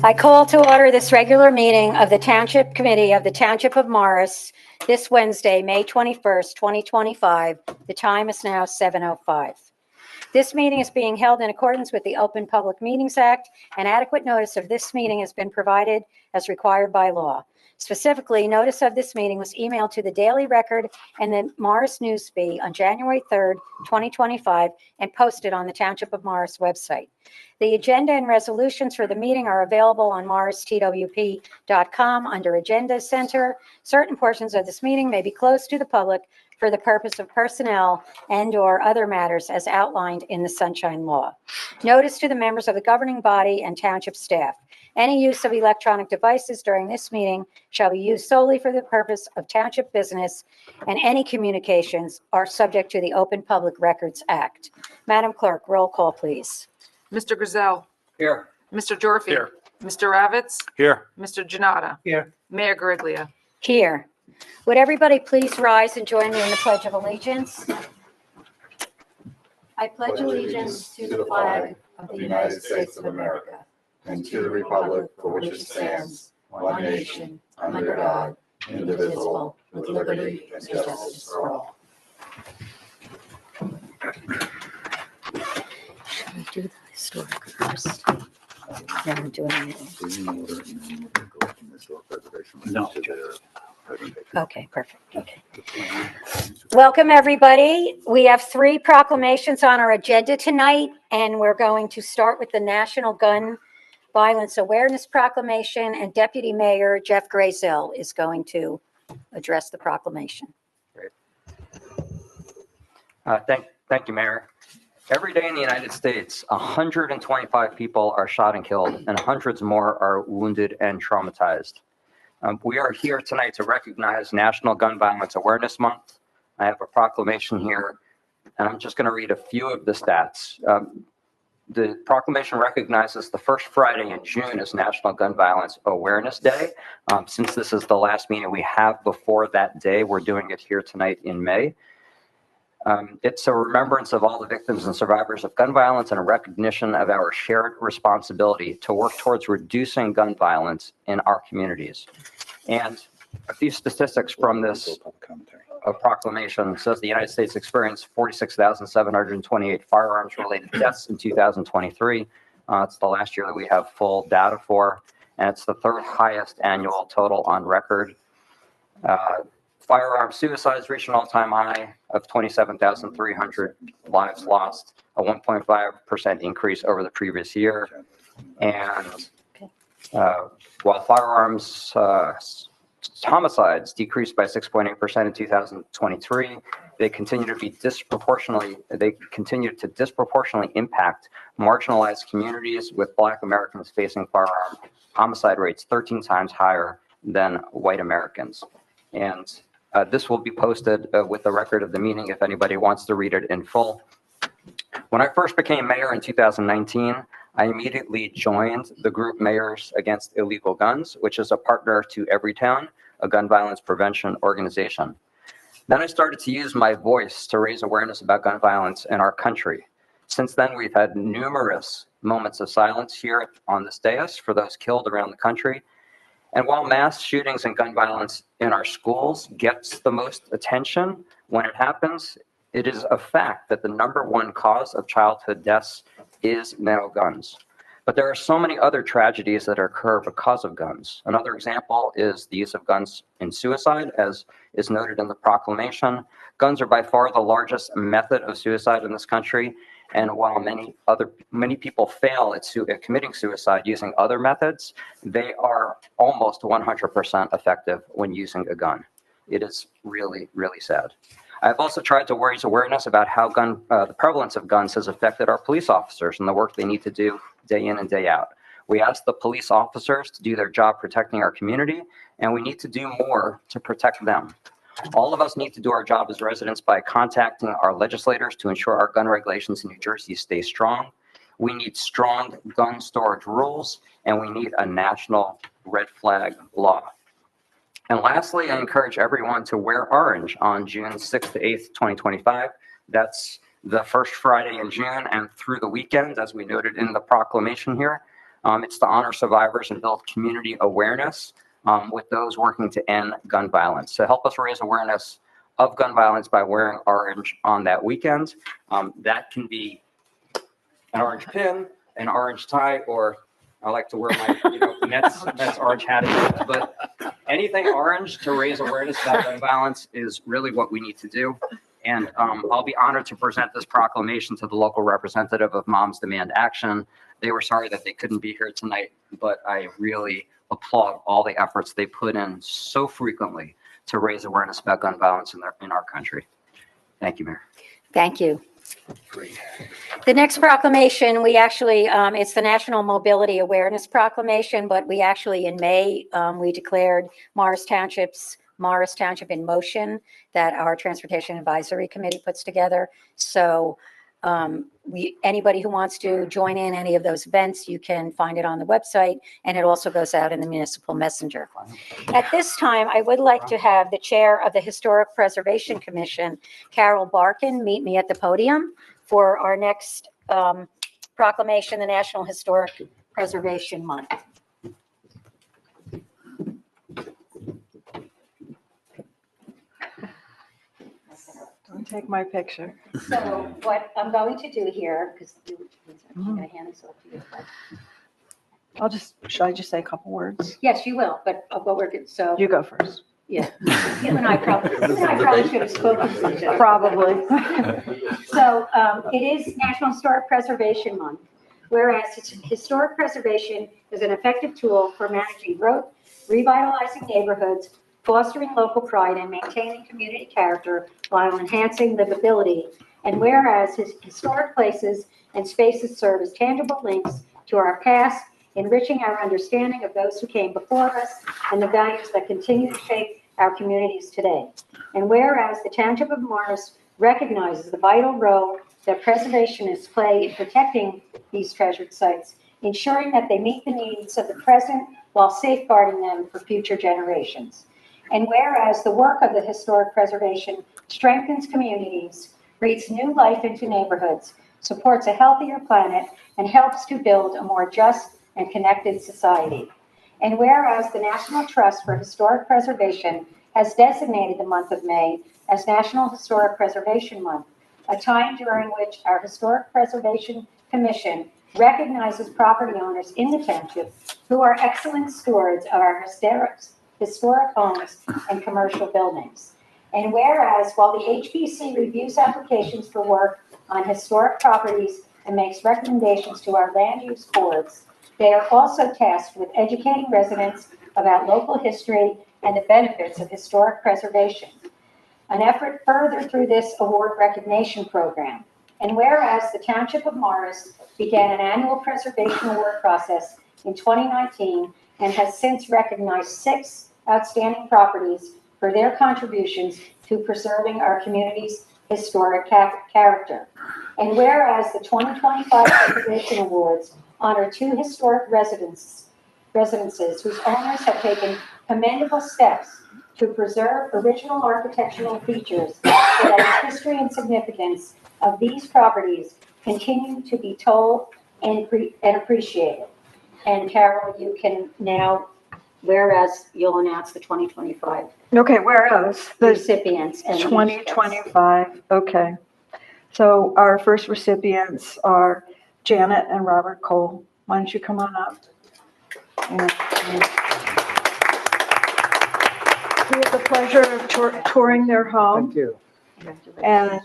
I call to order this regular meeting of the Township Committee of the Township of Morris this Wednesday, May 21st, 2025. The time is now 7:05. This meeting is being held in accordance with the Open Public Meetings Act, and adequate notice of this meeting has been provided as required by law. Specifically, notice of this meeting was emailed to the Daily Record and the Morris Newsbee on January 3rd, 2025, and posted on the Township of Morris website. The agenda and resolutions for the meeting are available on morristwp.com under Agenda Center. Certain portions of this meeting may be closed to the public for the purpose of personnel and/or other matters as outlined in the Sunshine Law. Notice to the members of the governing body and township staff. Any use of electronic devices during this meeting shall be used solely for the purpose of township business, and any communications are subject to the Open Public Records Act. Madam Clerk, roll call, please. Mr. Grayzel. Here. Mr. Gyorfy. Here. Mr. Ravitz. Here. Mr. Jonnada. Here. Mayor Guariglia. Here. Would everybody please rise and join me in the Pledge of Allegiance? I pledge allegiance to the flag of the United States of America and to the republic for which it stands, one nation, under God, indivisible, with liberty and justice for all. Should we do the historic first? No, I'm doing anything. No. Okay, perfect. Okay. Welcome, everybody. We have 3 proclamations on our agenda tonight, and we're going to start with the National Gun Violence Awareness Proclamation, and Deputy Mayor Jeff Grayzel is going to address the proclamation. Thank you, Mayor. Every day in the United States, 125 people are shot and killed, and hundreds more are wounded and traumatized. We are here tonight to recognize National Gun Violence Awareness Month. I have a proclamation here, and I'm just going to read a few of the stats. The proclamation recognizes the first Friday in June as National Gun Violence Awareness Day. Since this is the last meeting we have before that day, we're doing it here tonight in May. It's a remembrance of all the victims and survivors of gun violence and a recognition of our shared responsibility to work towards reducing gun violence in our communities. And a few statistics from this proclamation says the United States experienced 46,728 firearms-related deaths in 2023. It's the last year that we have full data for, and it's the 3rd highest annual total on record. Firearm suicides reached an all-time high of 27,300 lives lost, a 1.5% increase over the previous year. And while firearms homicides decreased by 6.8% in 2023, they continue to disproportionately impact marginalized communities, with Black Americans facing firearm homicide rates 13 times higher than white Americans. And this will be posted with the record of the meeting if anybody wants to read it in full. When I first became mayor in 2019, I immediately joined the group Mayors Against Illegal Guns, which is a partner to Everytown, a gun violence prevention organization. Then I started to use my voice to raise awareness about gun violence in our country. Since then, we've had numerous moments of silence here on this dais for those killed around the country. And while mass shootings and gun violence in our schools gets the most attention when it happens, it is a fact that the #1 cause of childhood deaths is now guns. But there are so many other tragedies that occur because of guns. Another example is the use of guns in suicide, as is noted in the proclamation. Guns are by far the largest method of suicide in this country. And while many people fail at committing suicide using other methods, they are almost 100% effective when using a gun. It is really, really sad. I've also tried to raise awareness about how the prevalence of guns has affected our police officers and the work they need to do day in and day out. We ask the police officers to do their job protecting our community, and we need to do more to protect them. All of us need to do our job as residents by contacting our legislators to ensure our gun regulations in New Jersey stay strong. We need strong gun storage rules, and we need a national red flag law. And lastly, I encourage everyone to wear orange on June 6th to 8th, 2025. That's the first Friday in June and through the weekend, as we noted in the proclamation here. It's to honor survivors and build community awareness with those working to end gun violence. To help us raise awareness of gun violence by wearing orange on that weekend. That can be an orange pin, an orange tie, or I like to wear my Mets orange hat. But anything orange to raise awareness about gun violence is really what we need to do. And I'll be honored to present this proclamation to the local representative of Moms Demand Action. They were sorry that they couldn't be here tonight, but I really applaud all the efforts they put in so frequently to raise awareness about gun violence in our country. Thank you, Mayor. Thank you. The next proclamation, we actually, it's the National Mobility Awareness Proclamation, but we actually, in May, we declared Morris Township in motion that our Transportation Advisory Committee puts together. So anybody who wants to join in any of those events, you can find it on the website, and it also goes out in the municipal messenger. At this time, I would like to have the chair of the Historic Preservation Commission, Carol Barkin, meet me at the podium for our next proclamation, the National Historic Preservation Month. Don't take my picture. So what I'm going to do here, because I'm going to hand this off to you. Should I just say a couple words? Yes, you will, but we're good. So You go first. yeah, you and I probably should have spoken to each other. Probably. So it is National Historic Preservation Month, whereas historic preservation is an effective tool for managing growth, revitalizing neighborhoods, fostering local pride, and maintaining community character while enhancing livability. And whereas historic places and spaces serve as tangible links to our past, enriching our understanding of those who came before us and the values that continue to shape our communities today. And whereas the Township of Morris recognizes the vital role that preservationists play in protecting these treasured sites, ensuring that they meet the needs of the present while safeguarding them for future generations. And whereas the work of the historic preservation strengthens communities, breathes new life into neighborhoods, supports a healthier planet, and helps to build a more just and connected society. And whereas the National Trust for Historic Preservation has designated the month of May as National Historic Preservation Month, a time during which our Historic Preservation Commission recognizes property owners in the township who are excellent stewards of our historic homes and commercial buildings. And whereas while the HPC reviews applications for work on historic properties and makes recommendations to our land use boards, they are also tasked with educating residents about local history and the benefits of historic preservation. An effort further through this award recognition program. And whereas the Township of Morris began an annual preservation award process in 2019 and has since recognized 6 outstanding properties for their contributions to preserving our community's historic character. And whereas the 2025 Preservation Awards honor 2 historic residences whose owners have taken commendable steps to preserve original architectural features so that the history and significance of these properties continue to be told and appreciated. And Carol, you can now, whereas you'll announce the 2025 Okay, whereas the recipients. And 2025, okay. So our first recipients are Janet and Robert Cole. Why don't you come on up? And we have the pleasure of touring their home. Thank you. And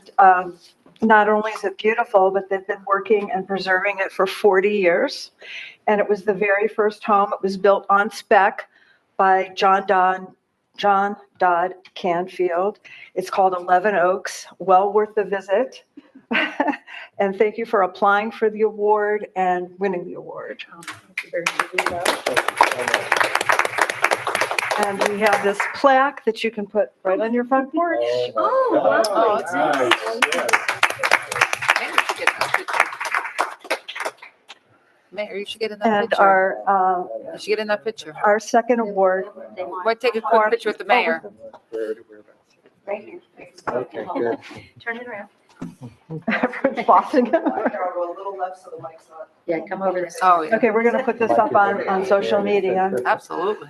not only is it beautiful, but they've been working and preserving it for 40 years. And it was the very first home. It was built on spec by John Dodd Canfield. It's called 11 Oaks, well worth the visit. And thank you for applying for the award and winning the award. And we have this plaque that you can put right on your front porch. Oh, it's nice. Mayor, you should get in that And picture. our You should get in that picture. our second award. Why take a quick picture with the mayor? Right here. Okay, good. Turn it around. Everyone's bossing him. Yeah, come over this. Oh, yeah, Okay, we're going to put this up on social media. absolutely.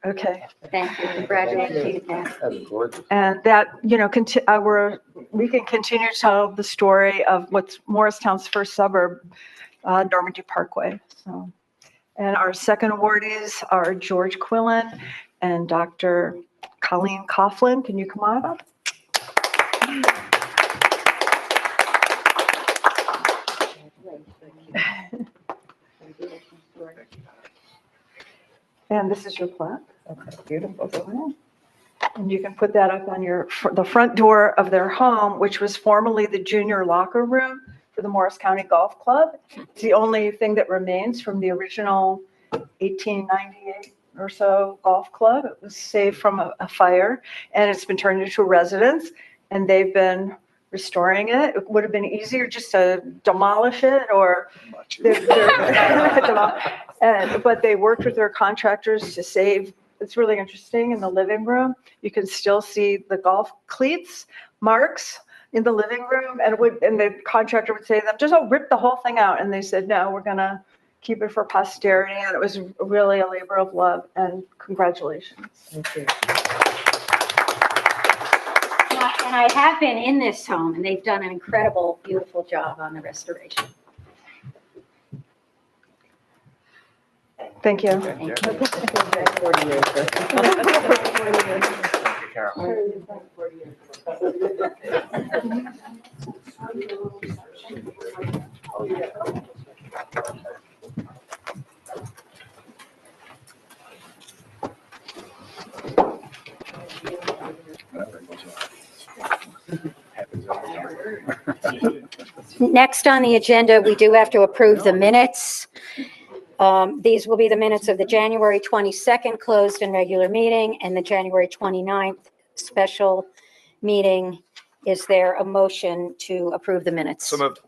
Okay. Thank you. Congratulations. That's gorgeous. And that, you know, we can continue to tell the story of what's Morristown's first suburb, Normandy Parkway. So, and our second awardees are George Quillen and Dr. Colleen Coughlin. Can you come on up? And this is your plaque. Beautiful. And you can put that up on the front door of their home, which was formerly the junior locker room for the Morris County Golf Club. It's the only thing that remains from the original 1898 or so golf club. It was saved from a fire, and it's been turned into a residence, and they've been restoring it. It would have been easier just to demolish it, or but they worked with their contractors to save. It's really interesting. In the living room, you can still see the golf cleats marks in the living room, and the contractor would say to them, just rip the whole thing out. And they said, no, we're going to keep it for posterity. And it was really a labor of love, and congratulations. Thank you. And I have been in this home, and they've done an incredible, beautiful job on the restoration. Thank you. Thank you. Next on the agenda, we do have to approve the minutes. These will be the minutes of the January 22nd closed and regular meeting and the January 29th special meeting. Is there a motion to approve the minutes? So moved.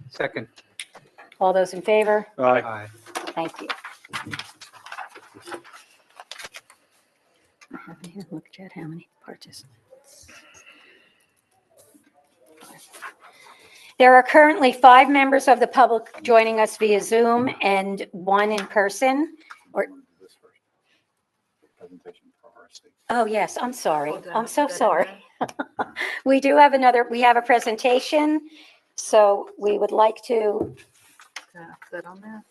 Second. All those in favor? Aye. Thank you. I haven't even looked at how many participants. There are currently 5 members of the public joining us via Zoom and 1 in person. Presentation for RC. Oh, yes, I'm sorry. Hold on, I'm so put that in sorry. We have a presentation, so we would like to, Is that on there?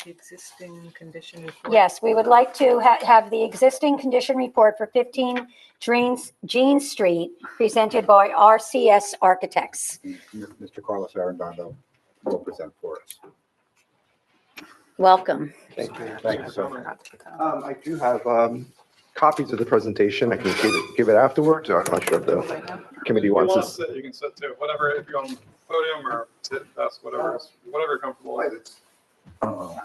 The existing condition report? yes, we would like to have the existing condition report for 15 Jean Street presented by RCS Architects. Mr. Carlos Arredondo will present for us. Welcome. Thank you. Thank you so much. I do have copies of the presentation. I can give it afterwards, or I'm not sure if the committee wants You this. sit, you can sit too. Whatever, if you're on the podium or sit, desk, whatever you're comfortable with. Oh.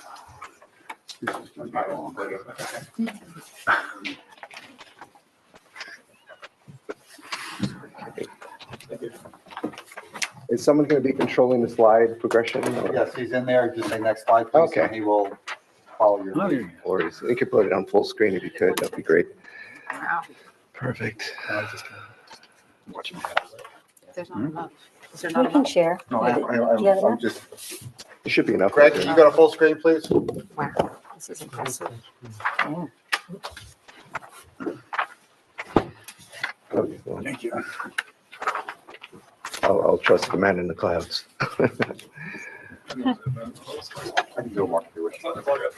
Is someone going to be controlling the slide progression? or- Yes, he's in there. Just say next slide, please. Okay. And he will follow your lead. Or you could put it on full screen if you could. That'd be great. Wow, Perfect. I was just watching. there's not enough. Is there We not can enough? share. No, I'm just. It should be enough. Greg, can you go to full screen, please? Wow, this is impressive. Okay, well, Thank you. I'll trust the man in the clouds. I can go walk through it. It's all good.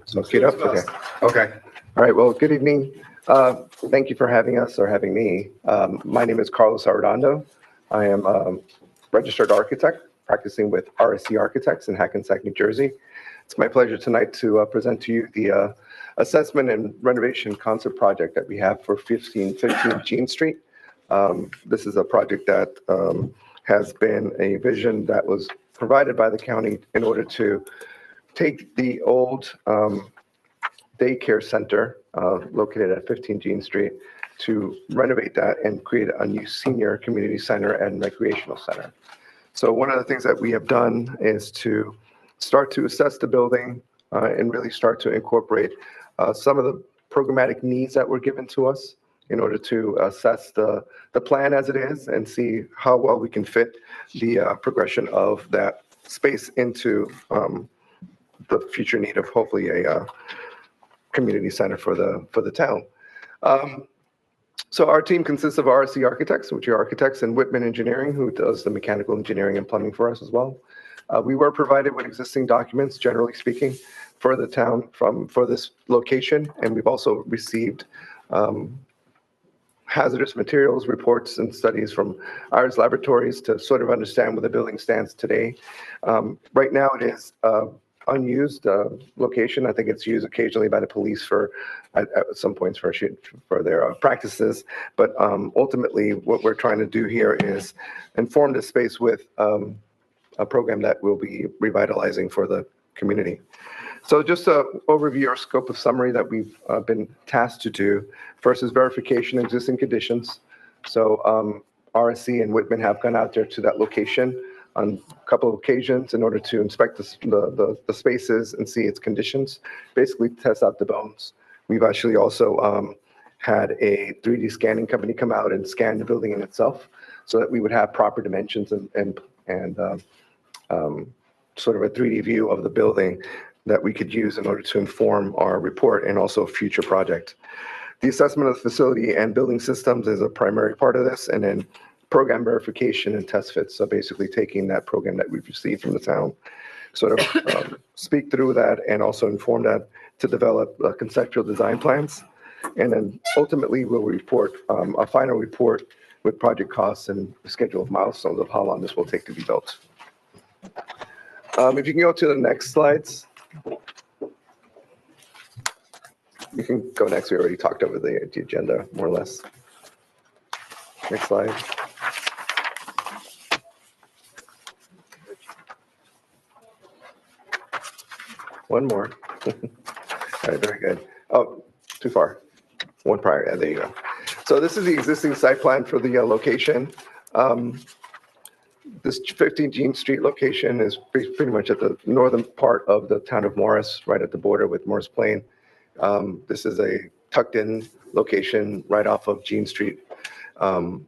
So get up. Okay. Okay. All right. Well, good evening. Thank you for having us or having me. My name is Carlos Arredondo. I am a registered architect, practicing with RSC Architects in Hackensack, New Jersey. It's my pleasure tonight to present to you the assessment and renovation concept project that we have for 1515 Jean Street. This is a project that has been a vision that was provided by the county in order to take the old daycare center located at 15 Jean Street to renovate that and create a new senior community center and recreational center. So one of the things that we have done is to start to assess the building and really start to incorporate some of the programmatic needs that were given to us in order to assess the plan as it is and see how well we can fit the progression of that space into the future need of hopefully a community center for the town. So our team consists of RSC Architects, which are architects, and Whitman Engineering, who does the mechanical engineering and plumbing for us as well. We were provided with existing documents, generally speaking, for the town for this location, and we've also received hazardous materials reports and studies from ours laboratories to sort of understand where the building stands today. Right now, it is unused location. I think it's used occasionally by the police at some points for their practices. But ultimately, what we're trying to do here is inform the space with a program that we'll be revitalizing for the community. So just to overview our scope of summary that we've been tasked to do. First is verification of existing conditions. So RSC and Whitman have gone out there to that location on a couple of occasions in order to inspect the spaces and see its conditions, basically test out the bones. We've actually also had a 3D scanning company come out and scan the building in itself so that we would have proper dimensions and sort of a 3D view of the building that we could use in order to inform our report and also a future project. The assessment of the facility and building systems is a primary part of this, and then program verification and test fits. So basically taking that program that we've received from the town, sort of speak through that and also inform that to develop conceptual design plans. And then ultimately we'll report a final report with project costs and schedule of milestones of how long this will take to be built. If you can go to the next slides. You can go next. We already talked over the agenda, more or less. Next slide. One more. All right, very good. Oh, too far. One prior. Yeah, there you go. So this is the existing site plan for the location. This 15 Jean Street location is pretty much at the northern part of the town of Morris, right at the border with Morris Plain. This is a tucked-in location right off of Jean Street. And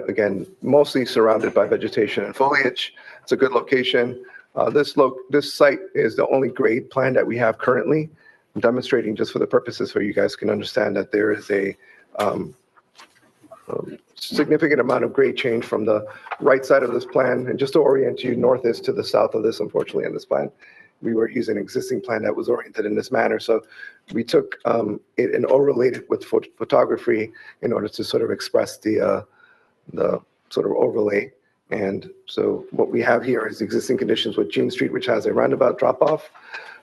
again, mostly surrounded by vegetation and foliage. It's a good location. This site is the only grade plan that we have currently. I'm demonstrating just for the purposes so you guys can understand that there is a significant amount of grade change from the right side of this plan. And just to orient you, north is to the south of this, unfortunately, in this plan. We were using an existing plan that was oriented in this manner. So we took it and overlaid it with photography in order to sort of express the sort of overlay. And so what we have here is existing conditions with Jean Street, which has a roundabout drop-off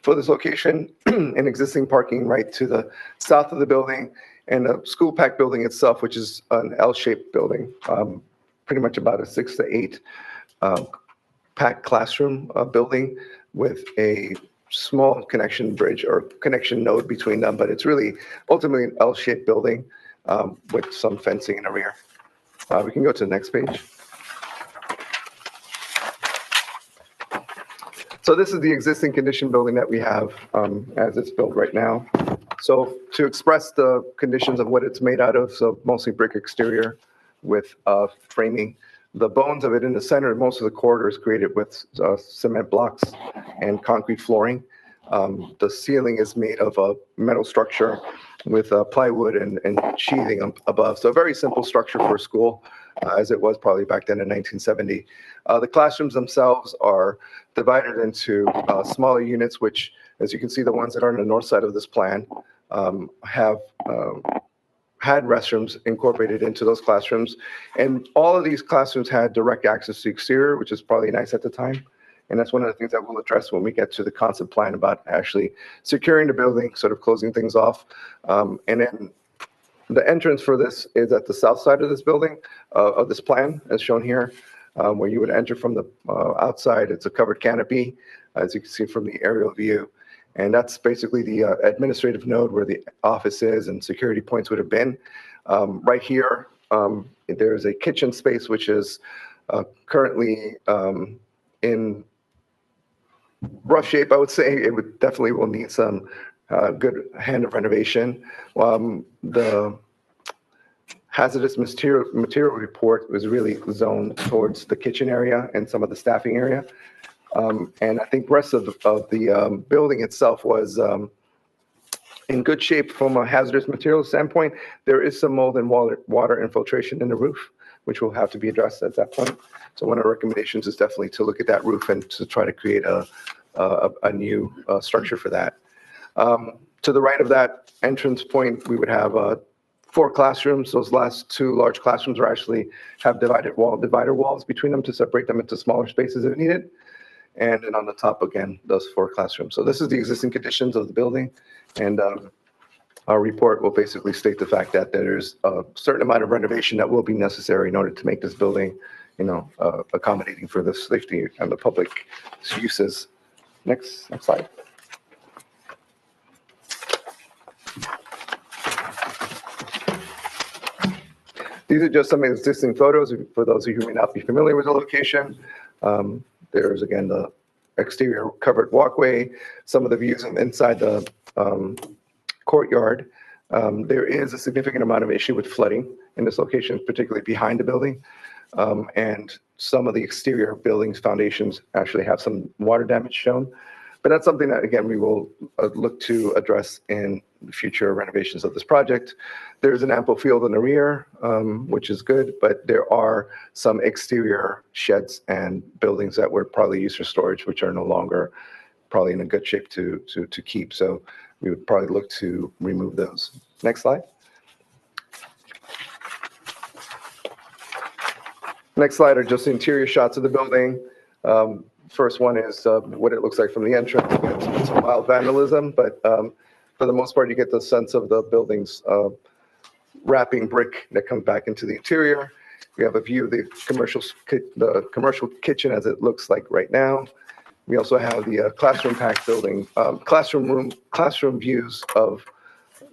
for this location, and existing parking right to the south of the building, and a school pack building itself, which is an L-shaped building, pretty much about a 6 to 8 packed classroom building with a small connection bridge or connection node between them, but it's really ultimately an L-shaped building with some fencing in the rear. We can go to the next page. So this is the existing condition building that we have as it's built right now. So to express the conditions of what it's made out of, so mostly brick exterior with framing. The bones of it in the center, most of the corridor is created with cement blocks and concrete flooring. The ceiling is made of a metal structure with plywood and sheathing above. So a very simple structure for a school, as it was probably back then in 1970. The classrooms themselves are divided into smaller units, which, as you can see, the ones that are on the north side of this plan have had restrooms incorporated into those classrooms. And all of these classrooms had direct access to exterior, which is probably nice at the time. And that's one of the things that we'll address when we get to the concept plan about actually securing the building, sort of closing things off. And then the entrance for this is at the south side of this building, of this plan, as shown here, where you would enter from the outside. It's a covered canopy, as you can see from the aerial view. And that's basically the administrative node where the office is and security points would have been. Right here, there's a kitchen space, which is currently in rough shape, I would say. It would definitely will need some good hand of renovation. The hazardous material report was really zoned towards the kitchen area and some of the staffing area. And I think the rest of the building itself was in good shape from a hazardous material standpoint. There is some mold and water infiltration in the roof, which will have to be addressed at that point. So one of our recommendations is definitely to look at that roof and to try to create a new structure for that. To the right of that entrance point, we would have 4 classrooms. Those last 2 large classrooms are actually have divider walls between them to separate them into smaller spaces if needed. And then on the top, again, those 4 classrooms. So this is the existing conditions of the building. And our report will basically state the fact that there's a certain amount of renovation that will be necessary in order to make this building, accommodating for the safety and the public uses. Next slide. These are just some existing photos for those of you who may not be familiar with the location. There's, again, the exterior covered walkway, some of the views inside the courtyard. There is a significant amount of issue with flooding in this location, particularly behind the building. And some of the exterior buildings foundations actually have some water damage shown. But that's something that, again, we will look to address in future renovations of this project. There's an ample field in the rear, which is good, but there are some exterior sheds and buildings that were probably used for storage, which are no longer probably in a good shape to keep. So we would probably look to remove those. Next slide. Next slide are just interior shots of the building. First one is what it looks like from the entrance. It's some mild vandalism, but for the most part, you get the sense of the building's wrapping brick that comes back into the interior. We have a view of the commercial kitchen as it looks like right now. We also have the classroom packed building, classroom views of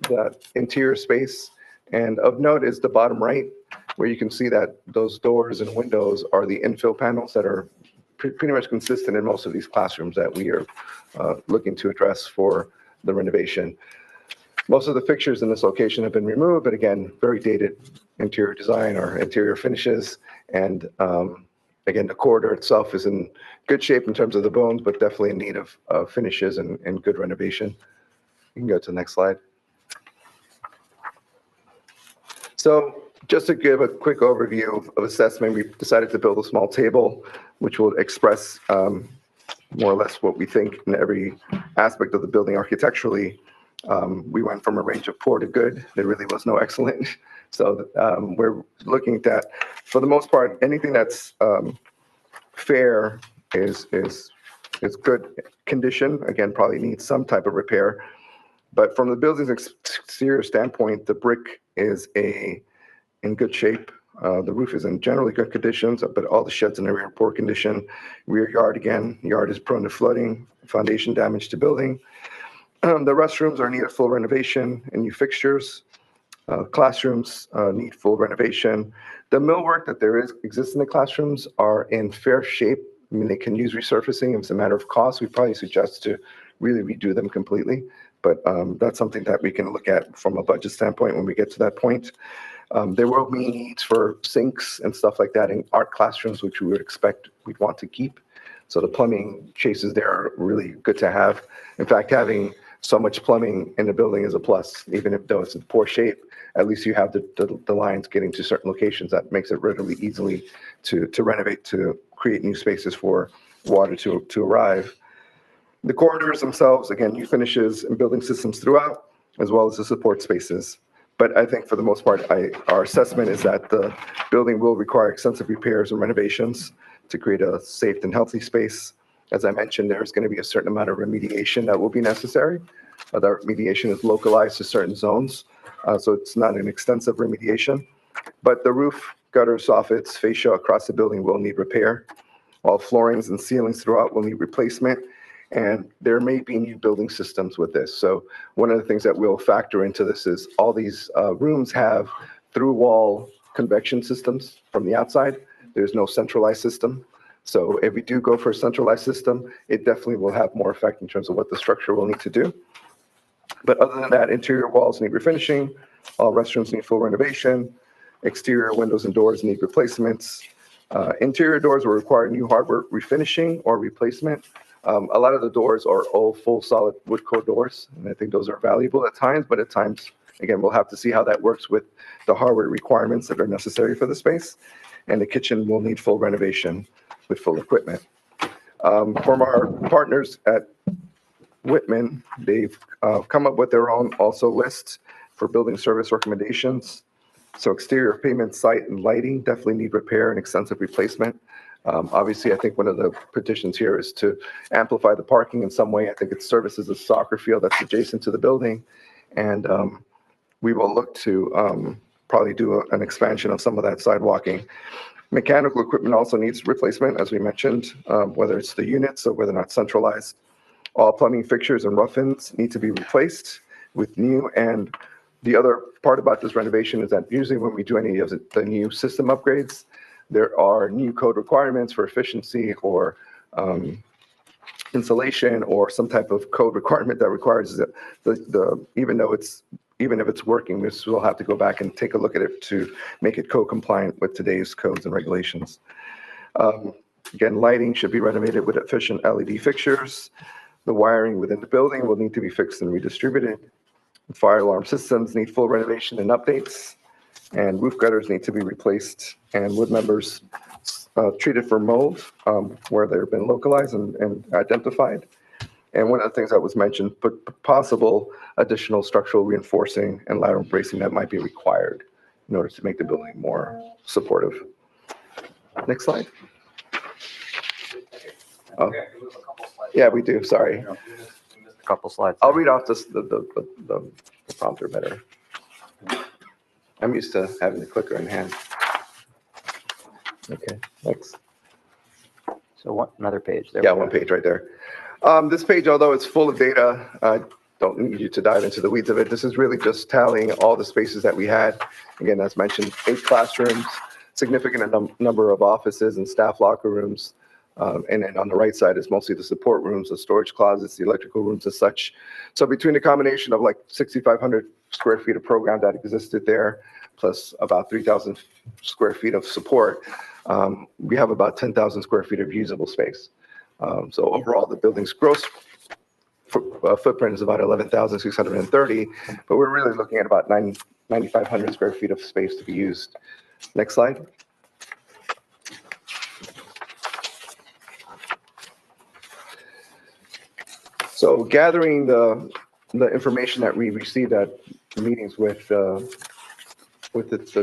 the interior space. And of note is the bottom right, where you can see that those doors and windows are the infill panels that are pretty much consistent in most of these classrooms that we are looking to address for the renovation. Most of the fixtures in this location have been removed, but again, very dated interior design or interior finishes. And again, the corridor itself is in good shape in terms of the bones, but definitely in need of finishes and good renovation. You can go to the next slide. So just to give a quick overview of assessment, we decided to build a small table, which will express more or less what we think in every aspect of the building architecturally. We went from a range of poor to good. There really was no excellent. So we're looking at that. For the most part, anything that's fair is good condition. Again, probably needs some type of repair. But from the building's exterior standpoint, the brick is in good shape. The roof is in generally good conditions, but all the sheds in the rear are poor condition. Rear yard, again, yard is prone to flooding, foundation damage to building. The restrooms are in need of full renovation and new fixtures. Classrooms need full renovation. The millwork that exists in the classrooms are in fair shape. I mean, they can use resurfacing. If it's a matter of cost, we probably suggest to really redo them completely. But that's something that we can look at from a budget standpoint when we get to that point. There will be needs for sinks and stuff like that in art classrooms, which we would expect we'd want to keep. So the plumbing chases there are really good to have. In fact, having so much plumbing in the building is a plus, even if though it's in poor shape. At least you have the lines getting to certain locations that makes it relatively easily to renovate, to create new spaces for water to arrive. The corridors themselves, again, new finishes and building systems throughout, as well as the support spaces. But I think for the most part, our assessment is that the building will require extensive repairs and renovations to create a safe and healthy space. As I mentioned, there's going to be a certain amount of remediation that will be necessary. The remediation is localized to certain zones, so it's not an extensive remediation. But the roof, gutter, soffits, fascia across the building will need repair. All floorings and ceilings throughout will need replacement. And there may be new building systems with this. So one of the things that we'll factor into this is all these rooms have through-wall convection systems from the outside. There's no centralized system. So if we do go for a centralized system, it definitely will have more effect in terms of what the structure will need to do. But other than that, interior walls need refinishing. All restrooms need full renovation. Exterior windows and doors need replacements. Interior doors will require new hardware refinishing or replacement. A lot of the doors are all full solid wood core doors, and I think those are valuable at times, but at times, again, we'll have to see how that works with the hardware requirements that are necessary for the space. And the kitchen will need full renovation with full equipment. From our partners at Whitman, they've come up with their own also list for building service recommendations. So exterior pavement, site, and lighting definitely need repair and extensive replacement. Obviously, I think one of the petitions here is to amplify the parking in some way. I think it services a soccer field that's adjacent to the building. And we will look to probably do an expansion of some of that sidewalking. Mechanical equipment also needs replacement, as we mentioned, whether it's the units or whether or not centralized. All plumbing fixtures and rough-ins need to be replaced with new. And the other part about this renovation is that usually when we do any of the new system upgrades, there are new code requirements for efficiency or insulation or some type of code requirement that requires even if it's working, we still have to go back and take a look at it to make it code compliant with today's codes and regulations. Again, lighting should be renovated with efficient LED fixtures. The wiring within the building will need to be fixed and redistributed. Fire alarm systems need full renovation and updates. And roof gutters need to be replaced, and wood members treated for mold where they've been localized and identified. And one of the things that was mentioned, but possible additional structural reinforcing and lateral bracing that might be required in order to make the building more supportive. Next slide. Oh, yeah, we do. Sorry. A couple slides. I'll read off the prompter better. I'm used to having the clicker in hand. Okay, next. So another page there. Yeah, one page right there. This page, although it's full of data, I don't need you to dive into the weeds of it. This is really just tallying all the spaces that we had. Again, as mentioned, 8 classrooms, significant number of offices and staff locker rooms. And then on the right side is mostly the support rooms, the storage closets, the electrical rooms and such. So between the combination of like 6,500 square feet of program that existed there, plus about 3,000 square feet of support, we have about 10,000 square feet of usable space. So overall, the building's gross footprint is about 11,630, but we're really looking at about 9,500 square feet of space to be used. Next slide. So gathering the information that we received at meetings with the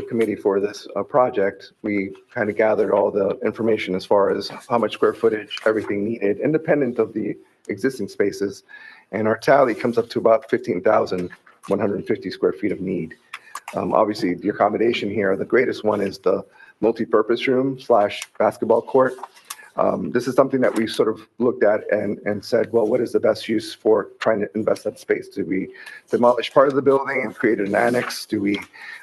committee for this project, we kind of gathered all the information as far as how much square footage, everything needed, independent of the existing spaces. And our tally comes up to about 15,150 square feet of need. Obviously, the accommodation here, the greatest one is the multi-purpose room / basketball court. This is something that we sort of looked at and said, well, what is the best use for trying to invest that space? Do we demolish part of the building and create an annex? Do we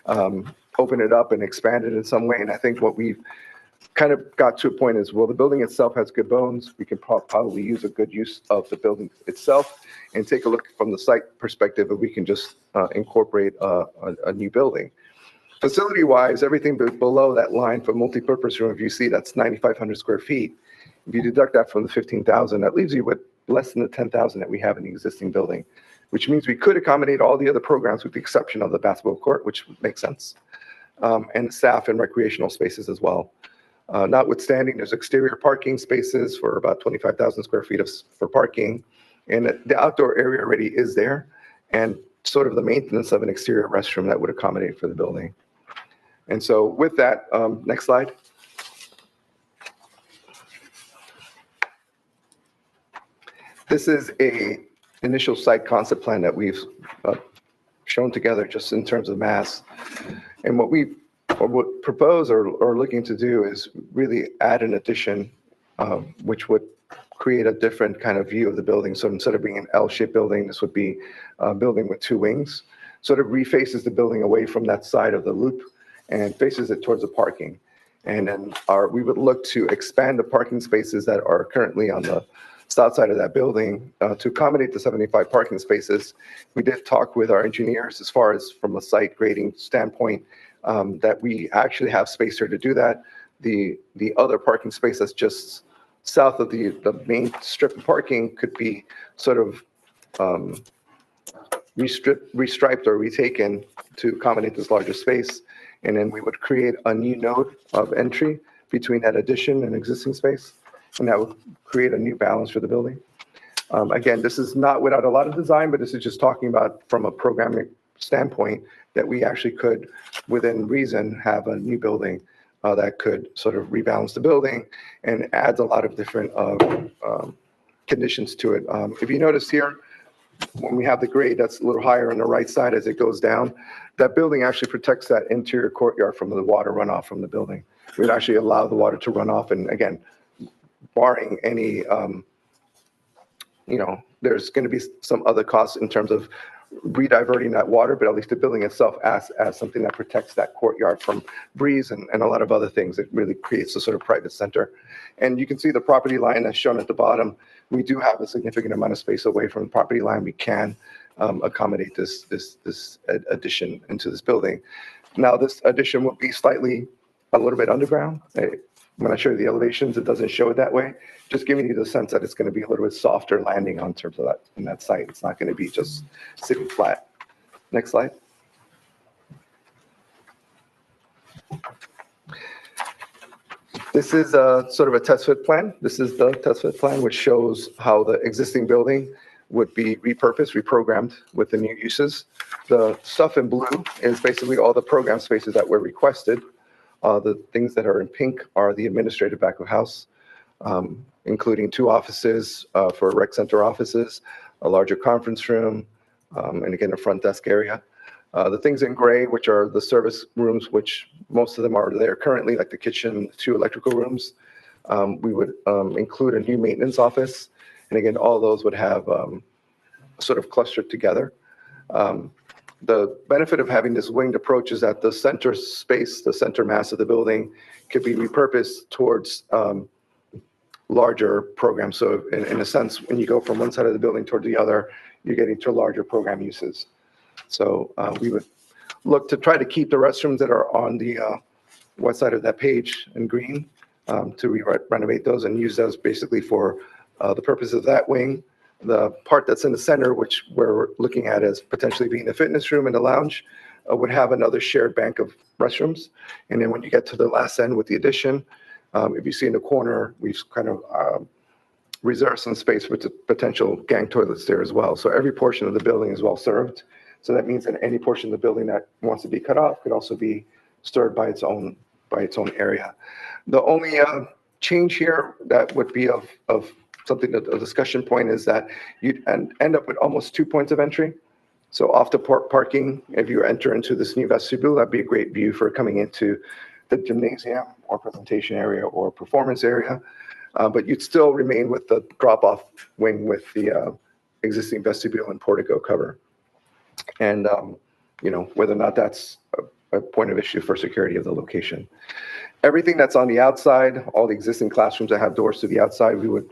open it up and expand it in some way? And I think what we've kind of got to a point is, well, the building itself has good bones. We can probably use a good use of the building itself and take a look from the site perspective if we can just incorporate a new building. Facility-wise, everything below that line for multi-purpose room, if you see, that's 9,500 square feet. If you deduct that from the 15,000, that leaves you with less than the 10,000 that we have in the existing building, which means we could accommodate all the other programs with the exception of the basketball court, which makes sense, and staff and recreational spaces as well. Notwithstanding, there's exterior parking spaces for about 25,000 square feet for parking, and the outdoor area already is there. And sort of the maintenance of an exterior restroom that would accommodate for the building. And so with that, next slide. This is a initial site concept plan that we've shown together just in terms of mass. And what we would propose or looking to do is really add an addition, which would create a different kind of view of the building. So instead of being an L-shaped building, this would be a building with two wings. Sort of refaces the building away from that side of the loop and faces it towards the parking. And then we would look to expand the parking spaces that are currently on the south side of that building to accommodate the 75 parking spaces. We did talk with our engineers as far as from a site grading standpoint that we actually have space here to do that. The other parking space that's just south of the main strip of parking could be sort of restriped or retaken to accommodate this larger space. And then we would create a new node of entry between that addition and existing space. And that would create a new balance for the building. Again, this is not without a lot of design, but this is just talking about from a programming standpoint that we actually could, within reason, have a new building that could sort of rebalance the building and adds a lot of different conditions to it. If you notice here, when we have the grade that's a little higher on the right side as it goes down, that building actually protects that interior courtyard from the water runoff from the building. We'd actually allow the water to run off, and again, barring any, there's going to be some other costs in terms of rediverting that water, but at least the building itself as something that protects that courtyard from breeze and a lot of other things. It really creates a sort of private center. And you can see the property line that's shown at the bottom. We do have a significant amount of space away from the property line. We can accommodate this addition into this building. Now, this addition will be a little bit underground. When I show you the elevations, it doesn't show it that way. Just giving you the sense that it's going to be a little bit softer landing on terms of that in that site. It's not going to be just sitting flat. Next slide. This is sort of a test fit plan. This is the test fit plan, which shows how the existing building would be repurposed, reprogrammed with the new uses. The stuff in blue is basically all the program spaces that were requested. The things that are in pink are the administrative back of house, including 2 offices for rec center offices, a larger conference room, and again, a front desk area. The things in gray, which are the service rooms, which most of them are there currently, like the kitchen, 2 electrical rooms. We would include a new maintenance office. And again, all those would have sort of clustered together. The benefit of having this winged approach is that the center space, the center mass of the building could be repurposed towards larger programs. So in a sense, when you go from one side of the building toward the other, you're getting to larger program uses. So we would look to try to keep the restrooms that are on the west side of that page in green to renovate those and use those basically for the purpose of that wing. The part that's in the center, which we're looking at as potentially being the fitness room and the lounge, would have another shared bank of restrooms. And then when you get to the last end with the addition, if you see in the corner, we've kind of reserved some space with the potential gang toilets there as well. So every portion of the building is well served. So that means that any portion of the building that wants to be cut off could also be served by its own area. The only change here that would be of something that a discussion point is that you'd end up with almost 2 points of entry. So off the parking, if you enter into this new vestibule, that'd be a great view for coming into the gymnasium or presentation area or performance area. But you'd still remain with the drop-off wing with the existing vestibule and portico cover. And, whether or not that's a point of issue for security of the location. Everything that's on the outside, all the existing classrooms that have doors to the outside, we would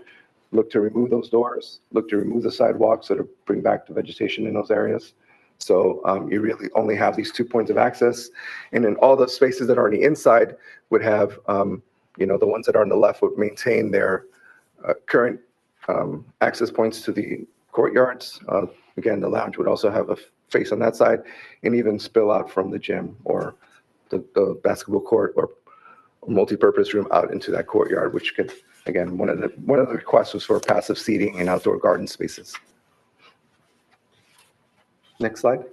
look to remove those doors, look to remove the sidewalks to bring back the vegetation in those areas. So you really only have these 2 points of access. And then all the spaces that are on the inside would have, the ones that are on the left would maintain their current access points to the courtyards. Again, the lounge would also have a face on that side and even spill out from the gym or the basketball court or multi-purpose room out into that courtyard, which could, again, one of the requests was for passive seating and outdoor garden spaces. Next slide.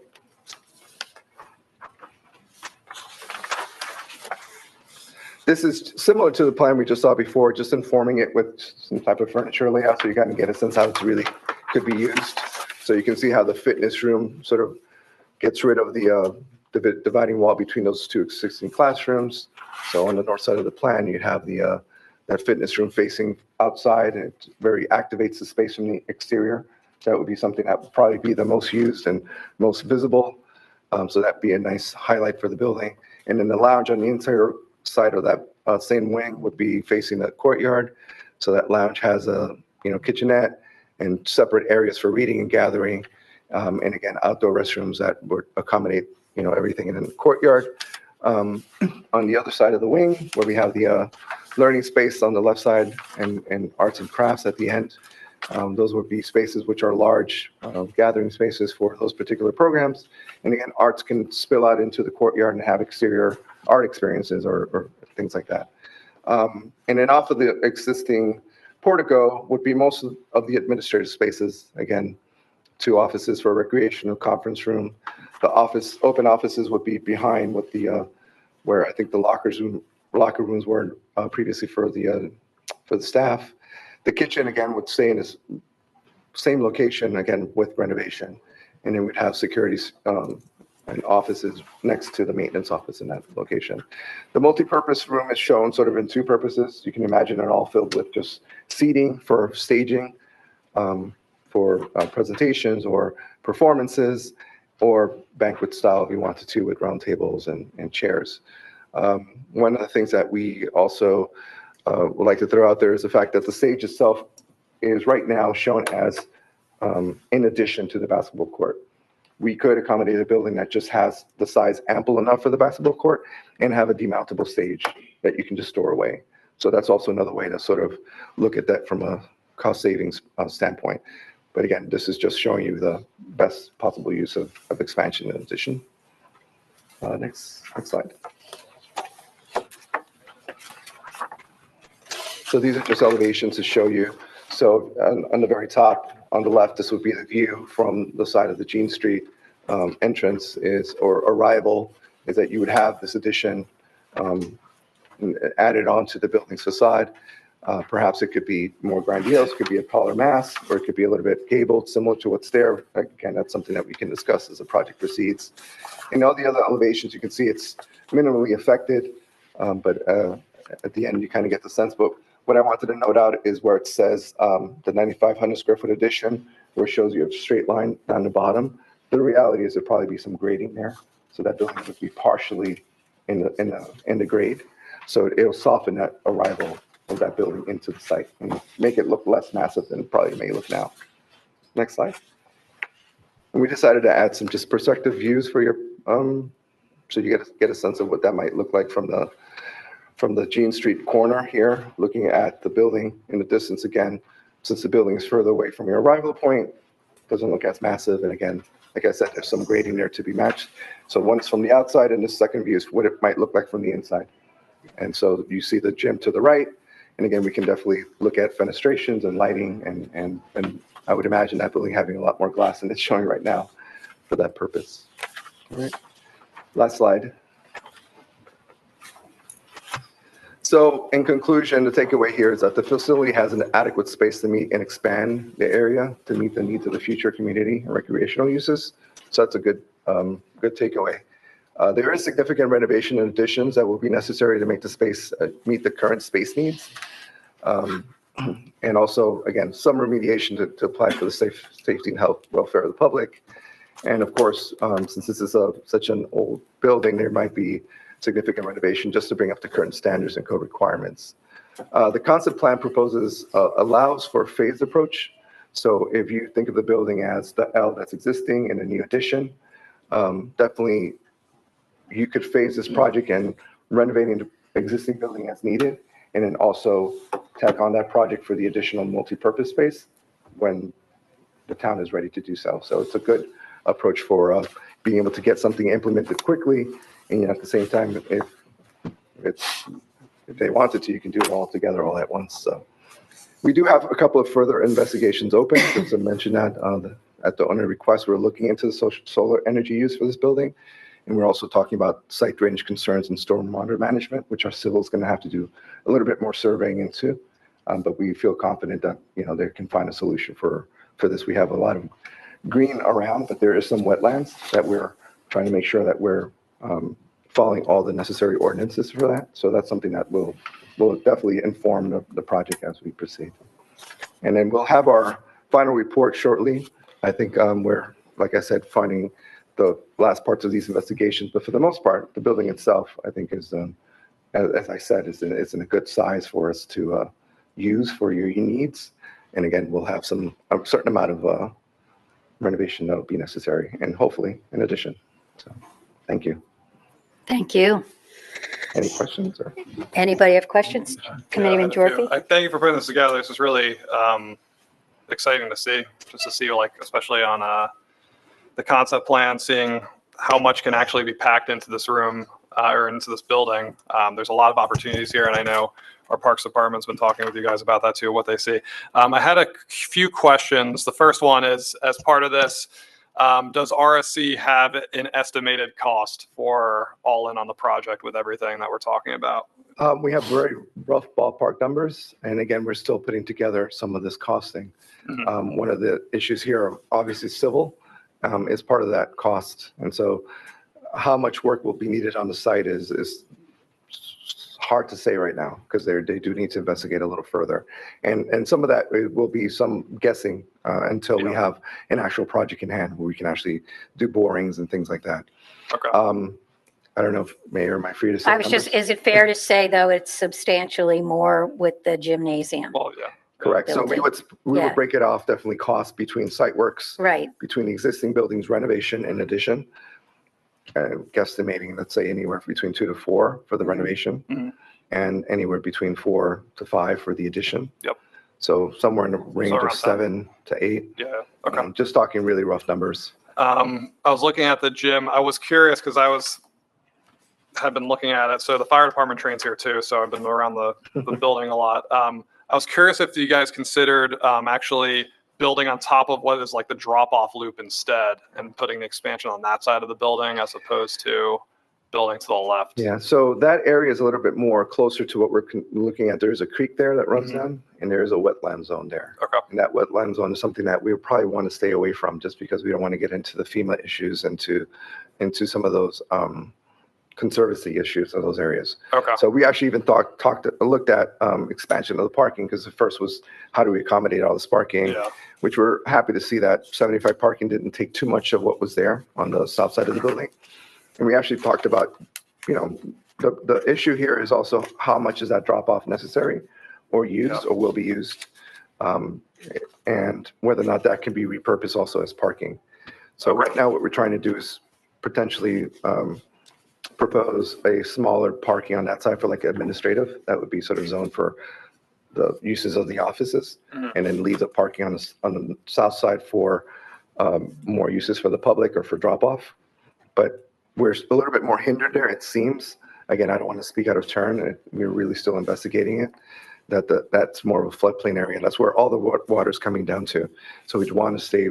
This is similar to the plan we just saw before, just informing it with some type of furniture layout so you kind of get a sense how it's really could be used. So you can see how the fitness room sort of gets rid of the dividing wall between those two existing classrooms. So on the north side of the plan, you'd have the that fitness room facing outside, and it very activates the space from the exterior. So that would be something that would probably be the most used and most visible. So that'd be a nice highlight for the building. And then the lounge on the interior side of that same wing would be facing the courtyard. So that lounge has a kitchenette and separate areas for reading and gathering. And again, outdoor restrooms that would accommodate everything in the courtyard. On the other side of the wing, where we have the learning space on the left side and arts and crafts at the end. Those would be spaces which are large gathering spaces for those particular programs. And again, arts can spill out into the courtyard and have exterior art experiences or things like that. And then off of the existing portico would be most of the administrative spaces. Again, 2 offices for recreational conference room. The open offices would be behind with the where I think the locker rooms were previously for the staff. The kitchen again would stay in this same location again with renovation, and then we'd have security and offices next to the maintenance office in that location. The multi-purpose room is shown sort of in 2 purposes. You can imagine it all filled with just seating for staging, for presentations or performances, or banquet style if you wanted to, with round tables and chairs. One of the things that we also would like to throw out there is the fact that the stage itself is right now shown as in addition to the basketball court. We could accommodate a building that just has the size ample enough for the basketball court and have a demountable stage that you can just store away. So that's also another way to sort of look at that from a cost savings standpoint. But again, this is just showing you the best possible use of expansion and addition. Next slide. So these are just elevations to show you. So on the very top, on the left, this would be the view from the side of the Jean Street entrance or arrival, is that you would have this addition added onto the building's facade. Perhaps it could be more grandiose, it could be a taller mass, or it could be a little bit gabled, similar to what's there. Again, that's something that we can discuss as the project proceeds. And all the other elevations, you can see it's minimally affected, but at the end, you kind of get the sense. But what I wanted to note out is where it says the 9,500 square foot addition, where it shows you a straight line down the bottom. The reality is there'll probably be some grading there. So that building would be partially in the grade. So it'll soften that arrival of that building into the site and make it look less massive than it probably may look now. Next slide. And we decided to add some just perspective views for your, so you get a sense of what that might look like from the Jean Street corner here, looking at the building in the distance again. Since the building is further away from your arrival point, it doesn't look as massive. And again, like I said, there's some grading there to be matched. So one is from the outside, and the second view is what it might look like from the inside. And so you see the gym to the right. And again, we can definitely look at fenestrations and lighting, and I would imagine that building having a lot more glass than it's showing right now for that purpose. All right, last slide. So in conclusion, the takeaway here is that the facility has an adequate space to meet and expand the area to meet the needs of the future community and recreational uses. So that's a good takeaway. There is significant renovation and additions that will be necessary to make the space meet the current space needs. And also, again, some remediation to apply for the safety and health welfare of the public. And of course, since this is such an old building, there might be significant renovation just to bring up the current standards and code requirements. The concept plan allows for a phased approach. So if you think of the building as the L that's existing and a new addition, definitely you could phase this project and renovating the existing building as needed, and then also tack on that project for the additional multi-purpose space when the town is ready to do so. So it's a good approach for being able to get something implemented quickly, and at the same time, if they wanted to, you can do it all together all at once. So we do have a couple of further investigations open, since I mentioned that at the owner request, we're looking into the solar energy use for this building. And we're also talking about site drainage concerns and stormwater management, which our civil is going to have to do a little bit more surveying into. But we feel confident that, they can find a solution for this. We have a lot of green around, but there is some wetlands that we're trying to make sure that we're following all the necessary ordinances for that. So that's something that will definitely inform the project as we proceed. And then we'll have our final report shortly. I think we're, like I said, finding the last parts of these investigations, but for the most part, the building itself, I think is, as I said, is in a good size for us to use for your needs. And again, we'll have a certain amount of renovation that will be necessary, and hopefully in addition. So, thank you. Thank you. Any questions? Or? Anybody have questions? Committeeman Gyorfy? Thank you for putting this together. This is really exciting to see, just to see, like, especially on the concept plan, seeing how much can actually be packed into this room or into this building. There's a lot of opportunities here, and I know our Parks Department's been talking with you guys about that too, what they see. I had a few questions. The first one is, as part of this, does RSC have an estimated cost for all in on the project with everything that we're talking about? We have very rough ballpark numbers, and again, we're still putting together some of this costing. Mm-hmm. One of the issues here, obviously, civil is part of that cost, and so how much work will be needed on the site is hard to say right now, because they do need to investigate a little further, and some of that will be some guessing until we have an actual project in hand where we can actually do borings and things like that. Okay. I don't know if Mayor, am I free to say? I was just, is it fair to say, though, it's substantially more with the gymnasium? Well, yeah. Correct. So we would break it off, definitely cost between site works, Right. between existing buildings renovation and addition, guesstimating, let's say, anywhere between 2 to 4 for the renovation, Mm-hmm. and anywhere between 4 to 5 for the addition. Yep. So somewhere in the range around of 7 to 8. Yeah. Okay. Just talking really rough numbers. I was looking at the gym. I was curious because had been looking at it. So the fire department trains here too. So I've been around the building a lot. I was curious if you guys considered actually building on top of what is like the drop-off loop instead, and putting the expansion on that side of the building as opposed to building to the left. Yeah, so that area is a little bit more closer to what we're looking at. There's a creek there that runs Mm-hmm. down, and there's a wetland zone there. Okay. And that wetland zone is something that we probably want to stay away from, just because we don't want to get into the FEMA issues and into some of those conservancy issues of those areas. Okay. So we actually even looked at expansion of the parking, because the first was how do we accommodate all this parking, Yeah. which we're happy to see that 75 parking didn't take too much of what was there on the south side of the building. And we actually talked about, the issue here is also how much is that drop off necessary or used or will be used, and whether or not that can be repurposed also as parking. So right now what we're trying to do is potentially propose a smaller parking on that side for like administrative. That would be sort of zoned for the uses of the offices, Mhm. and then leave the parking on the south side for more uses for the public or for drop off. But we're a little bit more hindered there, it seems. Again, I don't want to speak out of turn. We're really still investigating it. That's more of a floodplain area. That's where all the water is coming down to. So we'd want to stay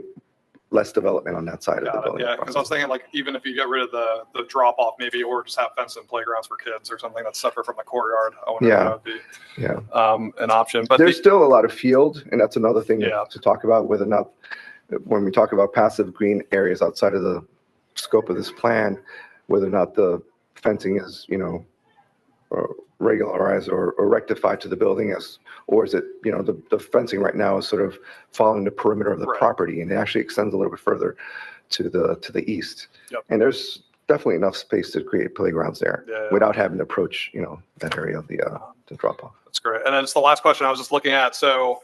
less development on that side of the Got it. building. Yeah, because I was thinking, like, even if you get rid of the drop off, maybe, or just have fenced in playgrounds for kids or something that's separate from the courtyard. I wonder if that would be an option. But there's still a lot of field, and that's another thing Yeah. to talk about, whether or not, when we talk about passive green areas outside of the scope of this plan, whether or not the fencing is, regularized or rectified to the building, or is it, the fencing right now is sort of following the perimeter of the Right. property, and it actually extends a little bit further to the east. Yep. And there's definitely enough space to create playgrounds there Yeah. without having to approach, that area of the drop off. That's great. And then it's the last question I was just looking at. So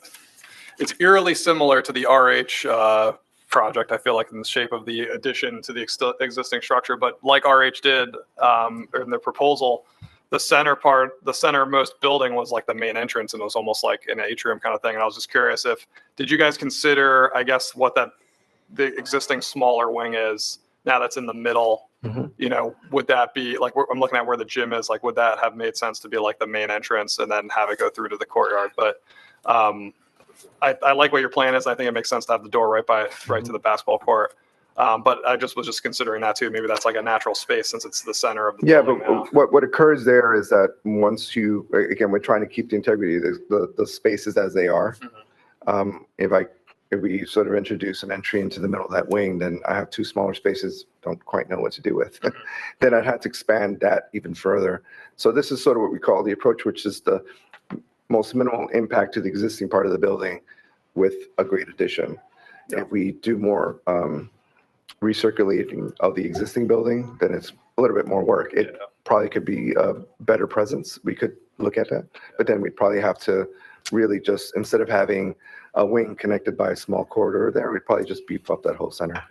it's eerily similar to the RH project, I feel like, in the shape of the addition to the existing structure. But like RH did in their proposal, the centermost building was like the main entrance, and it was almost like an atrium kind of thing. And I was just curious did you guys consider, I guess, what the existing smaller wing is now that's in the middle? Mhm. Would that be like, I'm looking at where the gym is, like, would that have made sense to be like the main entrance and then have it go through to the courtyard? But I like what your plan is. I think it makes sense to have the door right to the basketball court. But I was just considering that too. Maybe that's like a natural space since it's the center of the Yeah, building now. but what occurs there is that once you, again, we're trying to keep the integrity of the spaces as they are. If we sort of introduce an entry into the middle of that wing, then I have two smaller spaces, don't quite know what to do with. Then I'd have to expand that even further. So this is sort of what we call the approach, which is the most minimal impact to the existing part of the building with a great addition. If we do more recirculating of the existing building, then it's a little bit more work. It probably could be a better presence. We could look at that, but then we'd probably have to really just, instead of having a wing connected by a small corridor there, we'd probably just beef up that whole center.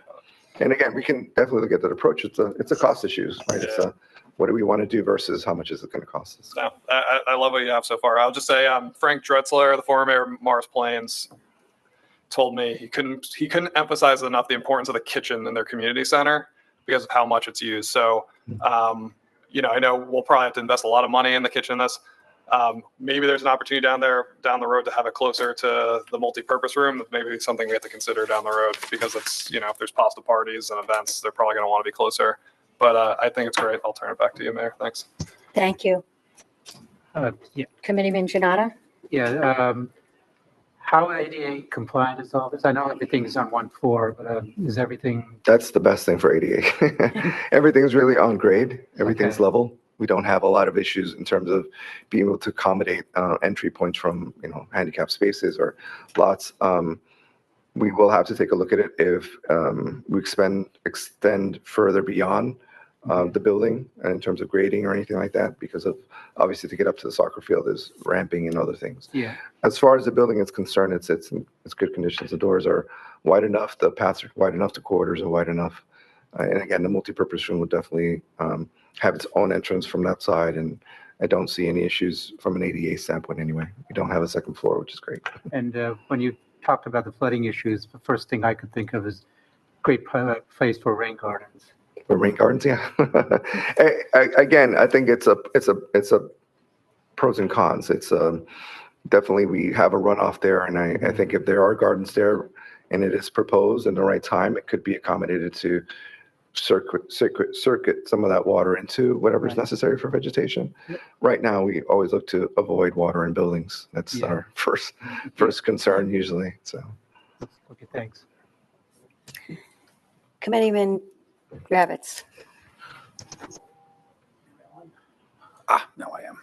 And again, we can definitely look at that approach. It's a cost issue, right? It's a, what do we want to do versus how much is it going to cost us? No, I love what you have so far. I'll just say, Frank Dretzler, the former mayor of Morris Plains, told me he couldn't emphasize enough the importance of the kitchen in their community center because of how much it's used. So, I know we'll probably have to invest a lot of money in the kitchen. Maybe there's an opportunity down the road to have it closer to the multi-purpose room. Maybe something we have to consider down the road because it's, if there's pasta parties and events, they're probably going to want to be closer. But I think it's great. I'll turn it back to you, Mayor. Thanks. Thank you. Committeeman Jonnada? Yeah, how ADA compliant is all this? I know everything is on one floor, but is everything? That's the best thing for ADA. Everything's really on grade. Everything's level. We don't have a lot of issues in terms of being able to accommodate entry points from, handicap spaces or lots. We will have to take a look at it if we extend further beyond the building in terms of grading or anything like that, because of obviously to get up to the soccer field is ramping and other things. Yeah. As far as the building is concerned, it's good conditions. The doors are wide enough, the paths are wide enough, the corridors are wide enough. And again, the multipurpose room would definitely have its own entrance from that side. And I don't see any issues from an ADA standpoint anyway. We don't have a second floor, which is great. And when you talked about the flooding issues, the first thing I could think of is great place for rain gardens. For rain gardens, yeah. Again, I think it's a pros and cons. It's definitely, we have a runoff there, and I think if there are gardens there and it is proposed in the right time, it could be accommodated to circuit some of that water into whatever's necessary for vegetation. Yep. Right now, we always look to avoid water in buildings. That's our first concern usually. So, Okay, thanks. Committeeman Ravitz? Now I am.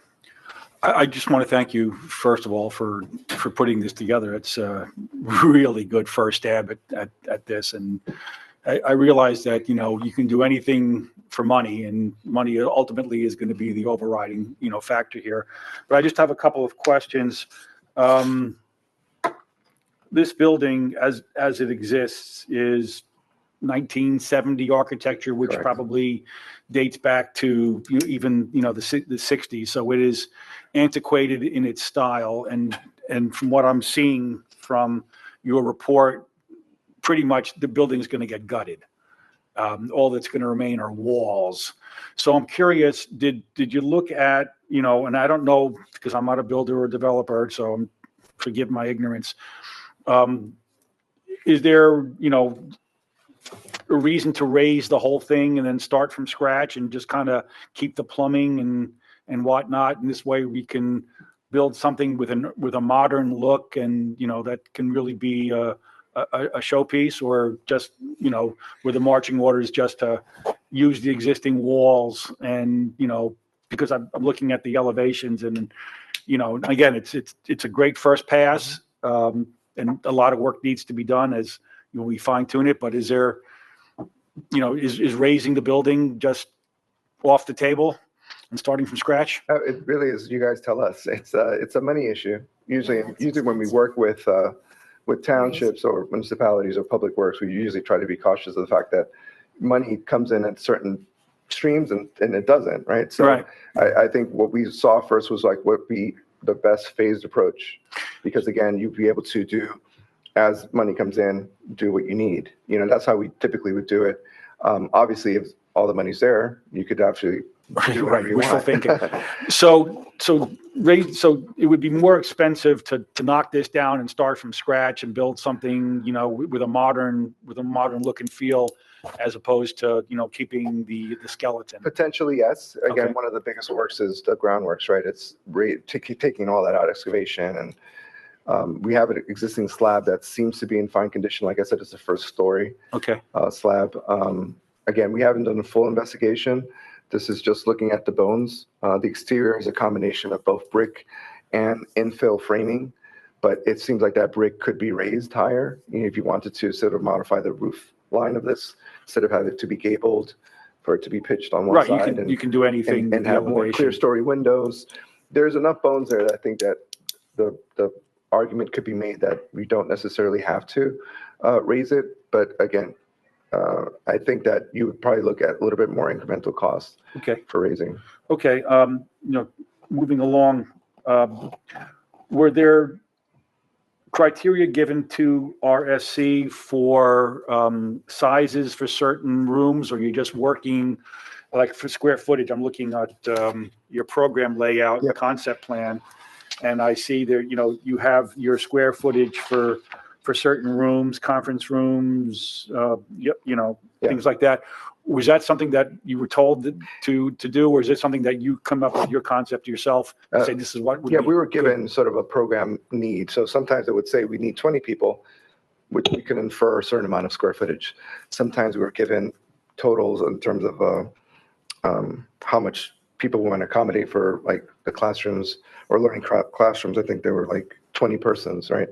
I just want to thank you, first of all, for putting this together. It's a really good first stab at this. And I realize that, you can do anything for money, and money ultimately is going to be the overriding, factor here. But I just have a couple of questions. This building, as it exists, is 1970 architecture, which probably dates back to even the 60s. So it is antiquated in its style, and from what I'm seeing from your report, pretty much the building is going to get gutted. All that's going to remain are walls. So I'm curious, did you look at, and I don't know because I'm not a builder or developer, so forgive my ignorance. Is there, a reason to raise the whole thing and then start from scratch and just kind of keep the plumbing and whatnot? And this way we can build something with a modern look and, that can really be a showpiece, or just, where the marching orders just to use the existing walls and, because I'm looking at the elevations and, again, it's a great first pass, and a lot of work needs to be done as we fine tune it. But is there, is raising the building just off the table and starting from scratch? It really is. You guys tell us. It's a money issue. Usually when we work with townships or municipalities or public works, we usually try to be cautious of the fact that money comes in at certain streams and it doesn't, right? So right. I think what we saw first was like what would be the best phased approach, because again, you'd be able to do, as money comes in, do what you need. That's how we typically would do it. Obviously, if all the money's there, you could actually do whatever Right, you wishful want. thinking. So it would be more expensive to knock this down and start from scratch and build something, with a modern look and feel, as opposed to, keeping the skeleton. Potentially, yes. Again, Okay. one of the biggest works is the groundworks, right? It's taking all that out, excavation, and we have an existing slab that seems to be in fine condition. Like I said, it's the first story Okay, slab. Again, we haven't done a full investigation. This is just looking at the bones. The exterior is a combination of both brick and infill framing, but it seems like that brick could be raised higher if you wanted to sort of modify the roof line of this, instead of having it to be gabled, for it to be pitched on one right, side. you can do anything. And with the have more elevation. clear story windows. There's enough bones there that I think that the argument could be made that we don't necessarily have to raise it. But again, I think that you would probably look at a little bit more incremental costs Okay. for raising. Okay, moving along, were there criteria given to RSC for sizes for certain rooms, or you're just working like for square footage? I'm looking at your program layout, Yep. concept plan, and I see there, you have your square footage for certain rooms, conference rooms, things like that. Was that something that you were told to do, or is it something that you come up with your concept yourself and say this is what would Yeah, be we were good? given sort of a program need. So sometimes it would say we need 20 people, which we can infer a certain amount of square footage. Sometimes we were given totals in terms of how much people want to accommodate for like the classrooms or learning classrooms. I think there were like 20 persons, right?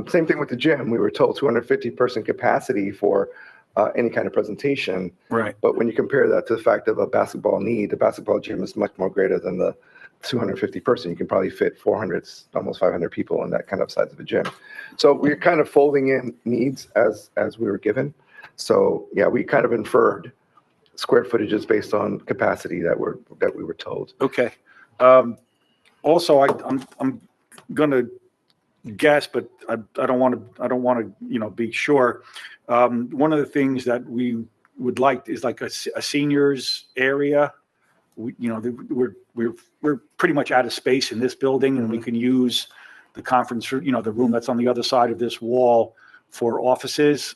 Same thing with the gym. We were told 250 person capacity for any kind of presentation. Right. But when you compare that to the fact of a basketball need, the basketball gym is much more greater than the 250 person. You can probably fit 400, almost 500 people in that kind of size of a gym. So we're kind of folding in needs as we were given. So yeah, we kind of inferred square footages based on capacity that we were told. Okay. Also, I'm gonna guess, but I don't want to be sure. One of the things that we would like is like a seniors area. We're pretty much out of space in this building, and we can use the conference, the room that's on the other side of this wall for offices.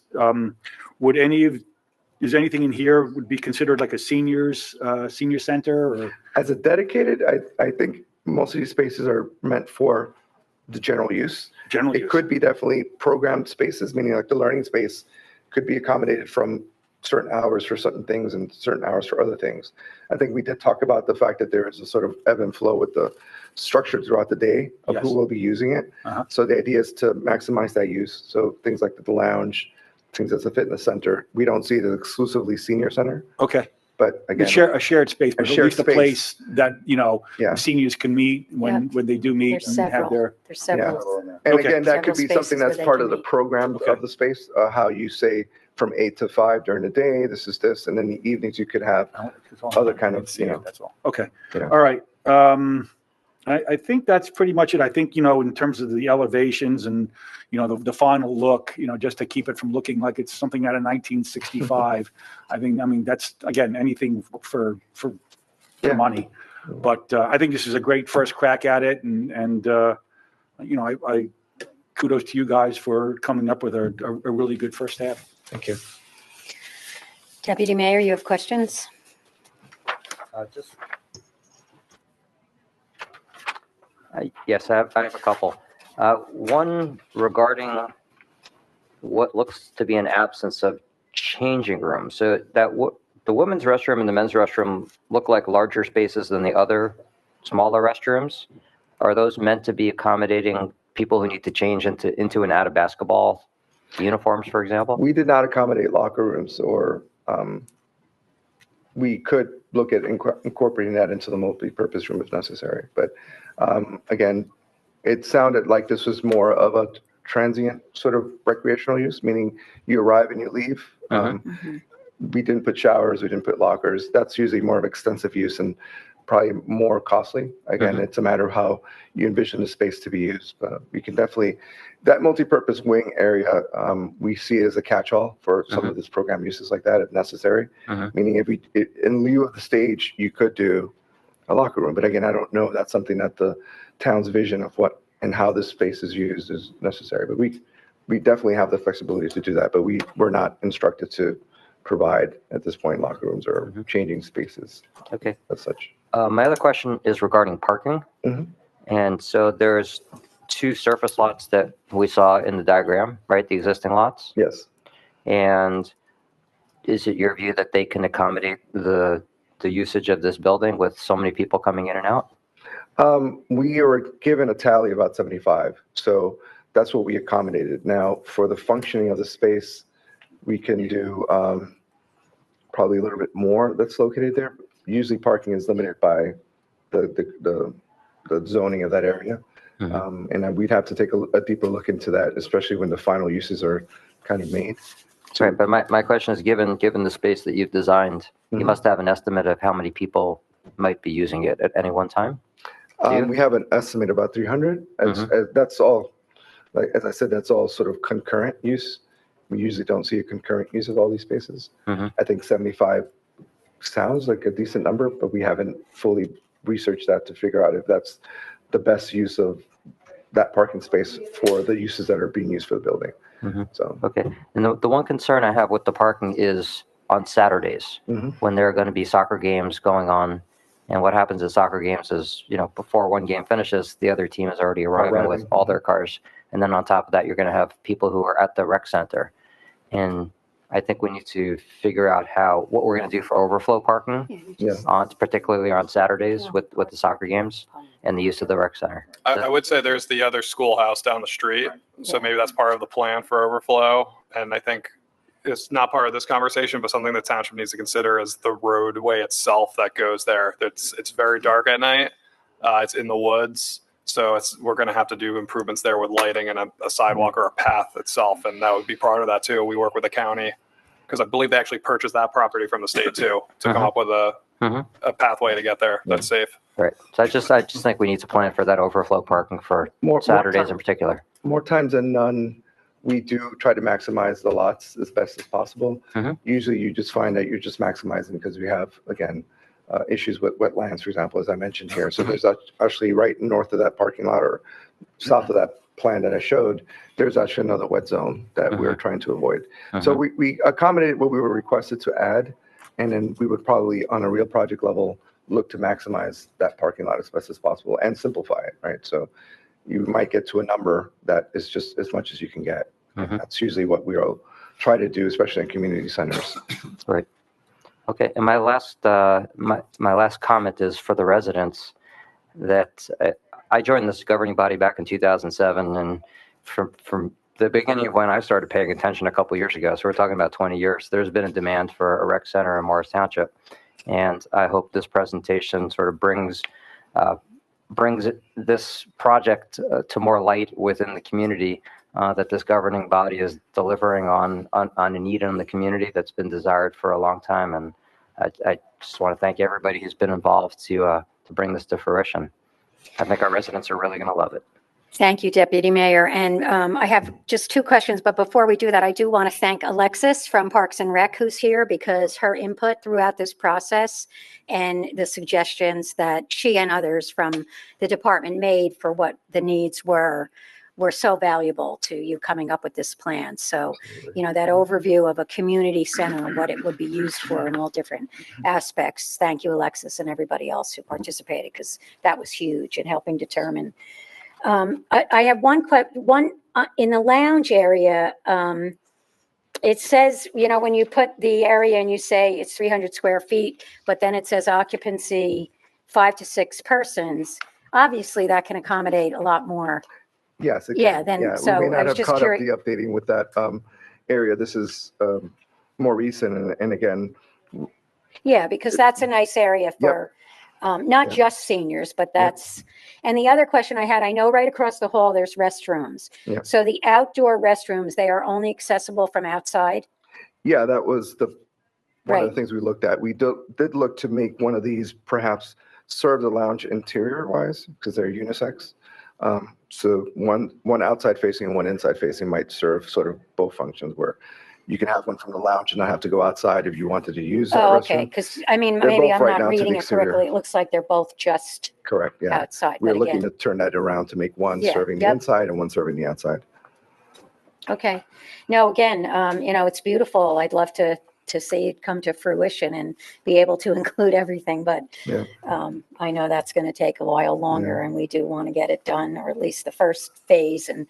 Is anything in here would be considered like a senior center? Or? As a dedicated, I think most of these spaces are meant for the general use. It could be definitely programmed spaces, meaning like the learning space could be accommodated from certain hours for certain things and certain hours for other things. I think we did talk about the fact that there is a sort of ebb and flow with the structure throughout the day of Yes. who will be using it. Uh-huh. So the idea is to maximize that use. So things like the lounge, things as a fitness center, we don't see it as exclusively senior center, Okay. but again, A shared space, but at shared least a space. place that, Yeah. seniors can meet when they do meet There's and have several. their. There's several. and Okay. again, that could Several be something spaces where that's they part can of the meet. program Okay. of the space, how you say from 8 to 5 during the day, this is this, and then the evenings you could have other kind of, That's all. Okay. Yeah. All right. I think that's pretty much it. I think, in terms of the elevations and, the final look, just to keep it from looking like it's something out of 1965. I mean, that's, again, anything for Yeah. money. But I think this is a great first crack at it. And I kudos to you guys for coming up with a really good first half. Thank you. Deputy Mayor, you have questions? Yes, I have a couple. One regarding what looks to be an absence of changing rooms. So the women's restroom and the men's restroom look like larger spaces than the other smaller restrooms. Are those meant to be accommodating people who need to change into and out of basketball uniforms, for example? We did not accommodate locker rooms, or we could look at incorporating that into the multi-purpose room if necessary. But again, it sounded like this was more of a transient sort of recreational use, meaning you arrive and you leave. We didn't put showers, we didn't put lockers. That's usually more of extensive use, and probably more costly. Again, Mhm. it's a matter of how you envision the space to be used. But we can definitely, that multipurpose wing area, we see as a catch-all for some of this program uses like that if necessary. Mhm. Meaning in lieu of the stage, you could do a locker room. But again, I don't know if that's something that the town's vision of what and how this space is used is necessary. But we definitely have the flexibility to do that, but we're not instructed to provide at this point locker rooms or changing spaces Okay. as such. My other question is regarding parking. Mhm. And so there's 2 surface lots that we saw in the diagram, right? The existing lots. Yes. And is it your view that they can accommodate the usage of this building with so many people coming in and out? We were given a tally about 75, so that's what we accommodated. Now, for the functioning of the space, we can do probably a little bit more that's located there. Usually parking is limited by the zoning of that area. And then we'd have to take a deeper look into that, especially when the final uses are kind of made. Right, but my question is, given the space that you've designed, you must have an estimate of how many people might be using it at any one time? We have an estimate about 300. As that's all, like, as I said, that's all sort of concurrent use. We usually don't see a concurrent use of all these spaces. I think 75 sounds like a decent number, but we haven't fully researched that to figure out if that's the best use of that parking space for the uses that are being used for the building. So, Okay, and the one concern I have with the parking is on Saturdays, when there are going to be soccer games going on. And what happens at soccer games is, before one game finishes, the other team is already arriving with all their cars. And then on top of that, you're going to have people who are at the rec center. And I think we need to figure out what we're going to do for overflow parking, particularly on Saturdays with the soccer games and the use of the rec center. I would say there's the other schoolhouse down the street, so maybe that's part of the plan for overflow. And I think it's not part of this conversation, but something the township needs to consider is the roadway itself that goes there. It's very dark at night. It's in the woods. So we're going to have to do improvements there with lighting and a sidewalk or a path itself. And that would be part of that too. We work with the county because I believe they actually purchased that property from the state too, to come up with a pathway to get there that's safe. Right. So I just think we need to plan for that overflow parking for Saturdays in particular. more times than none, we do try to maximize the lots as best as possible. Usually you just find that you're just maximizing because we have, again, issues with wetlands, for example, as I mentioned here. So there's actually right north of that parking lot or south of that plan that I showed, there's actually another wet zone that we're trying to avoid. So we accommodated what we were requested to add, and then we would probably, on a real project level, look to maximize that parking lot as best as possible and simplify it, right? So you might get to a number that is just as much as you can get. That's usually what we'll try to do, especially in community centers. Right. Okay. And my last my last comment is for the residents that I joined this governing body back in 2007, and from the beginning of when I started paying attention a couple years ago, so we're talking about 20 years, there's been a demand for a rec center in Morris Township. And I hope this presentation sort of brings this project to more light within the community, that this governing body is delivering on a need in the community that's been desired for a long time. And I just want to thank everybody who's been involved to bring this to fruition. I think our residents are really going to love it. Thank you, Deputy Mayor. And I have just two questions, but before we do that, I do want to thank Alexis from Parks and Rec, who's here, because her input throughout this process and the suggestions that she and others from the department made for what the needs were so valuable to you coming up with this plan. So, that overview of a community center and what it would be used for in all different aspects. Thank you, Alexis, and everybody else who participated, because that was huge in helping determine. I have one in the lounge area. It says, when you put the area and you say it's 300 square feet, but then it says occupancy 5 to 6 persons. Obviously, that can accommodate a lot more. Yes. It Yeah. can. Then so we may I not was have just caught up curious. the updating with that area. This is more recent, and again. Yeah, because that's a nice area for not just seniors, but that's. And the other question I had, I know right across the hall there's restrooms. Yeah. So the outdoor restrooms, they are only accessible from outside. Yeah, that was one Right. of the things we looked at. We did look to make one of these perhaps serve the lounge interior wise because they're unisex. So one outside facing and one inside facing might serve sort of both functions where you can have one from the lounge and not have to go outside if you wanted to use that Oh, okay, restroom. because, I mean, They're maybe both I'm right not now to the reading it exterior. correctly. It looks like they're both just Correct, yeah. outside, We're but looking again, to turn that around to make one Yeah, serving the yep. inside and one serving the outside. okay. No, again, it's beautiful. I'd love to see it come to fruition and be able to include everything, but Yeah. I know that's going to take a while longer, and we do want to get it done, or at least the first phase and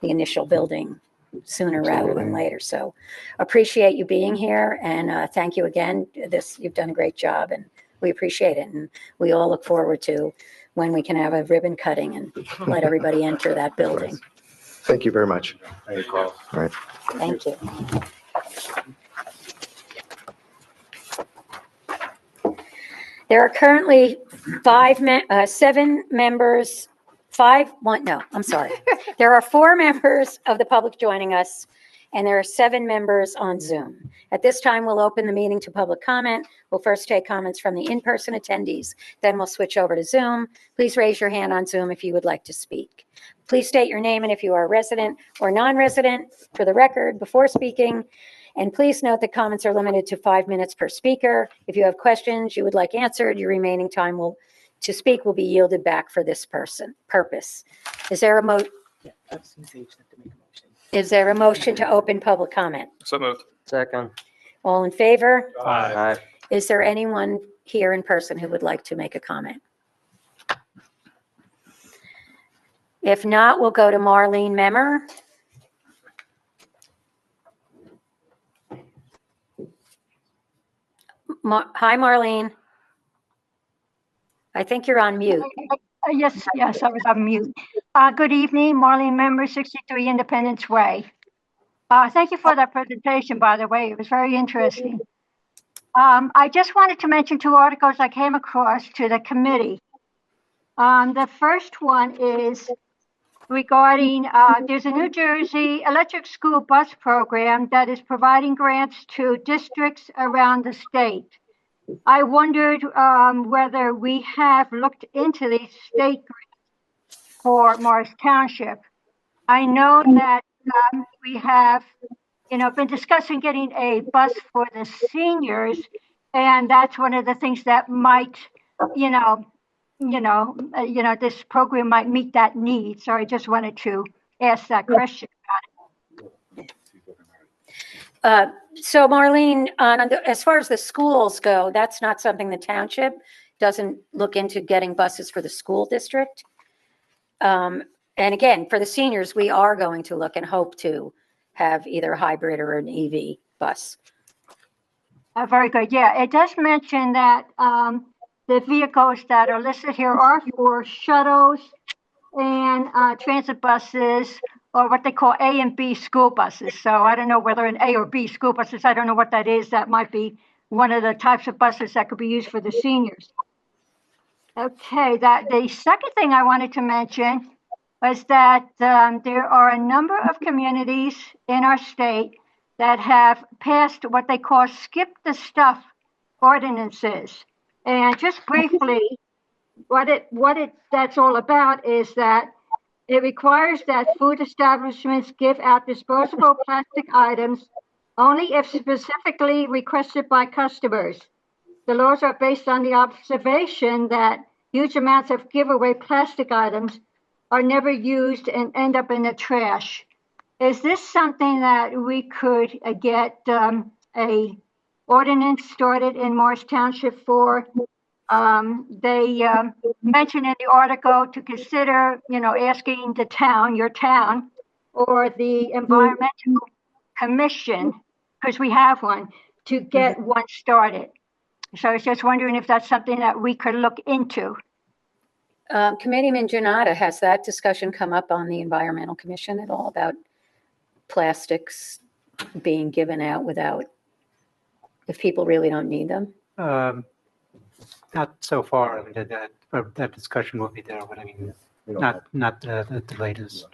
the initial building sooner rather than Absolutely. later. So appreciate you being here, and thank you again. You've done a great job, and we appreciate it. And we all look forward to when we can have a ribbon cutting and let everybody enter that building. Thank you very much. Any calls? All right. Thank you. There are currently 7 members, There are 4 members of the public joining us, and there are 7 members on Zoom. At this time, we'll open the meeting to public comment. We'll first take comments from the in-person attendees, then we'll switch over to Zoom. Please raise your hand on Zoom if you would like to speak. Please state your name and if you are a resident or non-resident for the record before speaking. And please note that comments are limited to 5 minutes per speaker. If you have questions you would like answered, your remaining time to speak will be yielded back for this purpose. Is there a motion to open public comment? So moved. Second. All in favor? Aye. Is there anyone here in person who would like to make a comment? If not, we'll go to Marlene Memmer. Hi, Marlene. I think you're on mute. Yes, I was on mute. Good evening, Marlene Member, 63 Independence Way. Thank you for that presentation, by the way. It was very interesting. I just wanted to mention 2 articles I came across to the committee. The first one is regarding, there's a New Jersey electric school bus program that is providing grants to districts around the state. I wondered whether we have looked into these state grants for Morris Township. I know that we have, been discussing getting a bus for the seniors, and that's one of the things that might, this program might meet that need. So I just wanted to ask that question. So Marlene, as far as the schools go, that's not something the township doesn't look into, getting buses for the school district. And again, for the seniors, we are going to look and hope to have either a hybrid or an EV bus. Very good. Yeah, it does mention that the vehicles that are listed here are for shuttles and transit buses, or what they call A and B school buses. So I don't know whether an A or B school buses, I don't know what that is. That might be one of the types of buses that could be used for the seniors. Okay, the second thing I wanted to mention was that there are a number of communities in our state that have passed what they call skip the stuff ordinances. And just briefly, that's all about is that it requires that food establishments give out disposable plastic items only if specifically requested by customers. The laws are based on the observation that huge amounts of giveaway plastic items are never used and end up in the trash. Is this something that we could get a ordinance started in Morris Township for? They mentioned in the article to consider, asking the town, your town, or the Environmental Commission, because we have one, to get one started. So I was just wondering if that's something that we could look into. Committeeman Jonnada, has that discussion come up on the Environmental Commission at all about plastics being given out if people really don't need them? Not so far. I mean, that discussion will be there, but I mean, not the latest.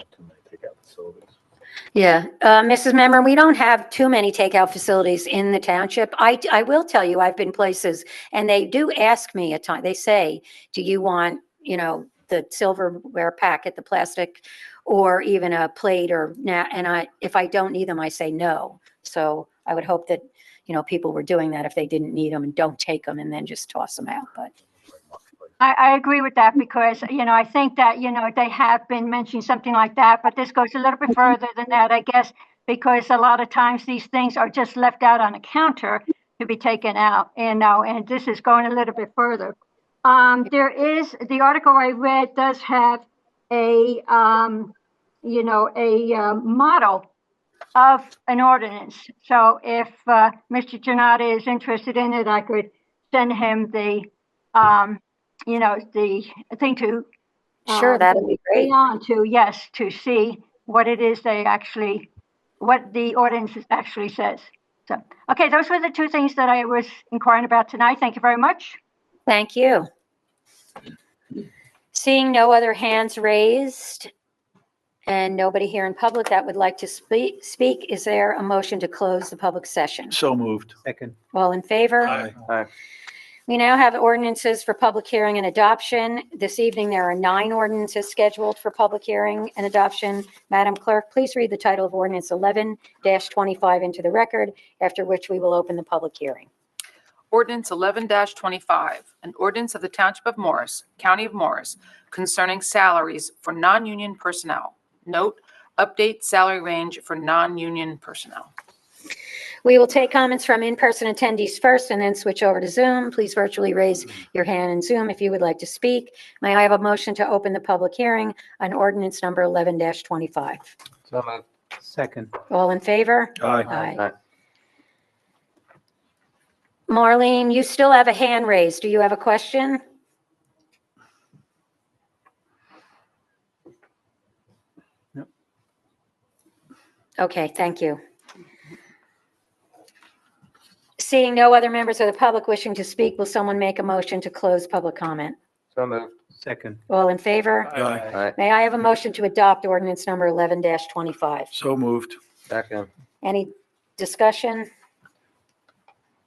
Yeah, Mrs. Member, we don't have too many takeout facilities in the township. I will tell you, I've been places and they do ask me at times, they say, do you want, the silverware packet, the plastic, or even a plate and if I don't need them, I say no. So I would hope that, people were doing that if they didn't need them and don't take them and then just toss them out, but. I agree with that because, I think that, they have been mentioning something like that, but this goes a little bit further than that, I guess, because a lot of times these things are just left out on a counter to be taken out, and this is going a little bit further. The article I read does have a model of an ordinance. So if Mr. Jonnada is interested in it, I could send him the thing to Sure, that'd be great. on to, yes, to see what it is what the ordinance actually says. So, okay, those were the two things that I was inquiring about tonight. Thank you very much. Thank you. Seeing no other hands raised and nobody here in public that would like to speak, is there a motion to close the public session? So moved. Second. All in favor? Aye. We now have ordinances for public hearing and adoption. This evening, there are 9 ordinances scheduled for public hearing and adoption. Madam Clerk, please read the title of ordinance 11-25 into the record, after which we will open the public hearing. Ordinance 11-25, an ordinance of the Township of Morris, County of Morris, concerning salaries for non-union personnel. Note, update salary range for non-union personnel. We will take comments from in-person attendees first and then switch over to Zoom. Please virtually raise your hand in Zoom if you would like to speak. May I have a motion to open the public hearing on ordinance number 11-25? So moved. Second. All in favor? Aye. Aye. Marlene, you still have a hand raised. Do you have a question? No. Okay, thank you. Seeing no other members of the public wishing to speak, will someone make a motion to close public comment? So moved. Second. All in favor? Aye. Aye. May I have a motion to adopt ordinance number 11-25? So moved. Second. Any discussion?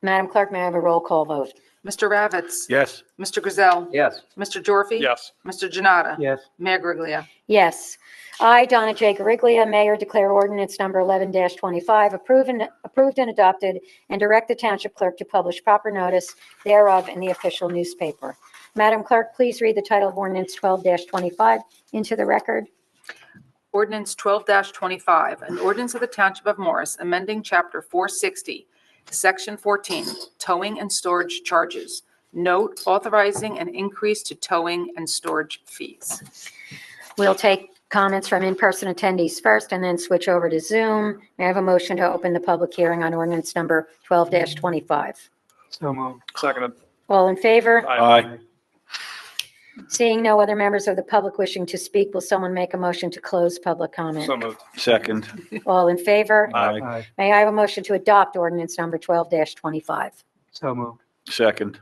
Madam Clerk, may I have a roll call vote? Mr. Ravitz. Yes. Mr. Grayzel. Yes. Mr. Gyorfy. Yes. Mr. Jonnada. Yes. Mayor Griglia. Yes. I, Donna J. Guariglia, Mayor, declare ordinance number 11-25 approved and adopted, and direct the Township Clerk to publish proper notice thereof in the official newspaper. Madam Clerk, please read the title of ordinance 12-25 into the record. Ordinance 12-25, an ordinance of the Township of Morris, amending Chapter 460, Section 14, towing and storage charges. Note, authorizing an increase to towing and storage fees. We'll take comments from in-person attendees first and then switch over to Zoom. May I have a motion to open the public hearing on ordinance number 12-25? So moved. Seconded. All in favor? Aye. Seeing no other members of the public wishing to speak, will someone make a motion to close public comment? So moved. Second. All in favor? Aye. Aye. May I have a motion to adopt ordinance number 12-25? So moved. Second.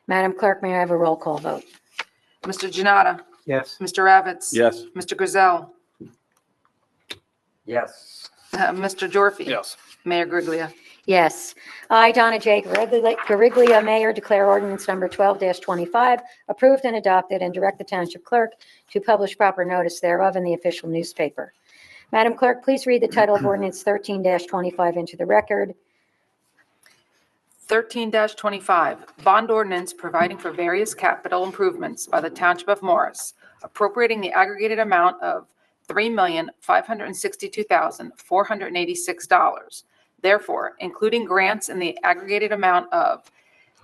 Madam Clerk, may I have a roll call vote? Mr. Jonnada. Yes. Mr. Ravitz. Yes. Mr. Grayzel. Yes. Mr. Gyorfy. Yes. Mayor Griglia. Yes. I, Donna J. Guariglia, Mayor, declare ordinance number 12-25 approved and adopted, and direct the Township Clerk to publish proper notice thereof in the official newspaper. Madam Clerk, please read the title of ordinance 13-25 into the record. 13-25, bond ordinance providing for various capital improvements by the Township of Morris, appropriating the aggregated amount of $3,562,486. Therefore, including grants in the aggregated amount of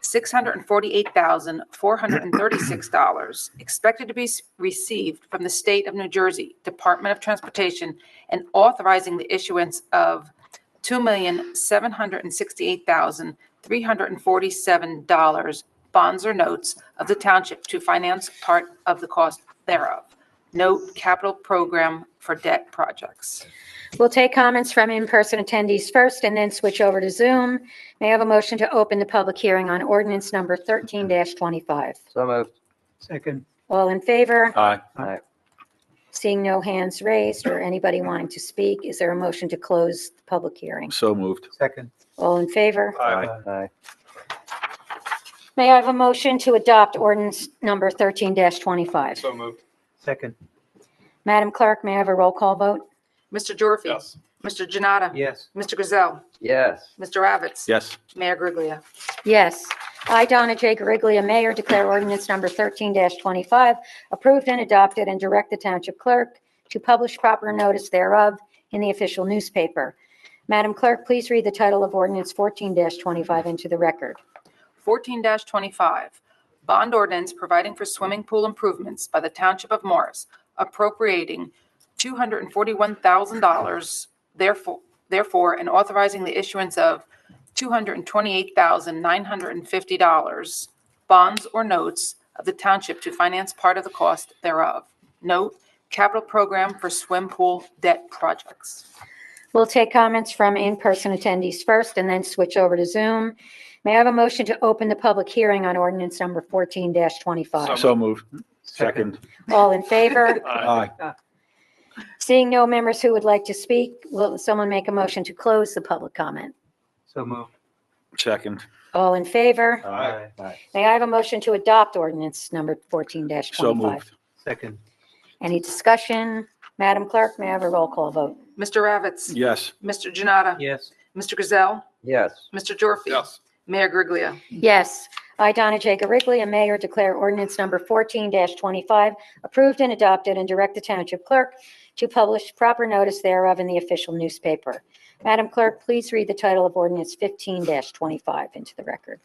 $648,436 expected to be received from the State of New Jersey Department of Transportation, and authorizing the issuance of $2,768,347 bonds or notes of the township to finance part of the cost thereof. Note, capital program for debt projects. We'll take comments from in-person attendees first and then switch over to Zoom. May I have a motion to open the public hearing on ordinance number 13-25? So moved. Second. All in favor? Aye. Aye. Seeing no hands raised or anybody wanting to speak, is there a motion to close the public hearing? So moved. Second. All in favor? Aye. May I have a motion to adopt ordinance number 13-25? So moved. Second. Madam Clerk, may I have a roll call vote? Mr. Gyorfy. Yes. Mr. Jonnada. Yes. Mr. Grayzel. Yes. Mr. Ravitz. Yes. Mayor Griglia. Yes. I, Donna J. Guariglia, Mayor, declare ordinance number 13-25 approved and adopted, and direct the Township Clerk to publish proper notice thereof in the official newspaper. Madam Clerk, please read the title of ordinance 14-25 into the record. 14-25, bond ordinance providing for swimming pool improvements by the Township of Morris, appropriating $241,000, therefore, and authorizing the issuance of $228,950 bonds or notes of the Township to finance part of the cost thereof. Note, capital program for swim pool debt projects. We'll take comments from in-person attendees first and then switch over to Zoom. May I have a motion to open the public hearing on ordinance number 14-25? So moved. Second. All in favor? Aye. Seeing no members who would like to speak, will someone make a motion to close the public comment? So moved. Second. All in favor? Aye. May I have a motion to adopt ordinance number 14-25? So moved. Second. Any discussion? Madam Clerk, may I have a roll call vote? Mr. Ravitz. Yes. Mr. Jonnada. Yes. Mr. Grayzel. Yes. Mr. Gyorfy. Yes. Mayor Griglia. Yes. I, Donna J. Guariglia, Mayor, declare ordinance number 14-25 approved and adopted, and direct the Township Clerk to publish proper notice thereof in the official newspaper. Madam Clerk, please read the title of ordinance 15-25 into the record.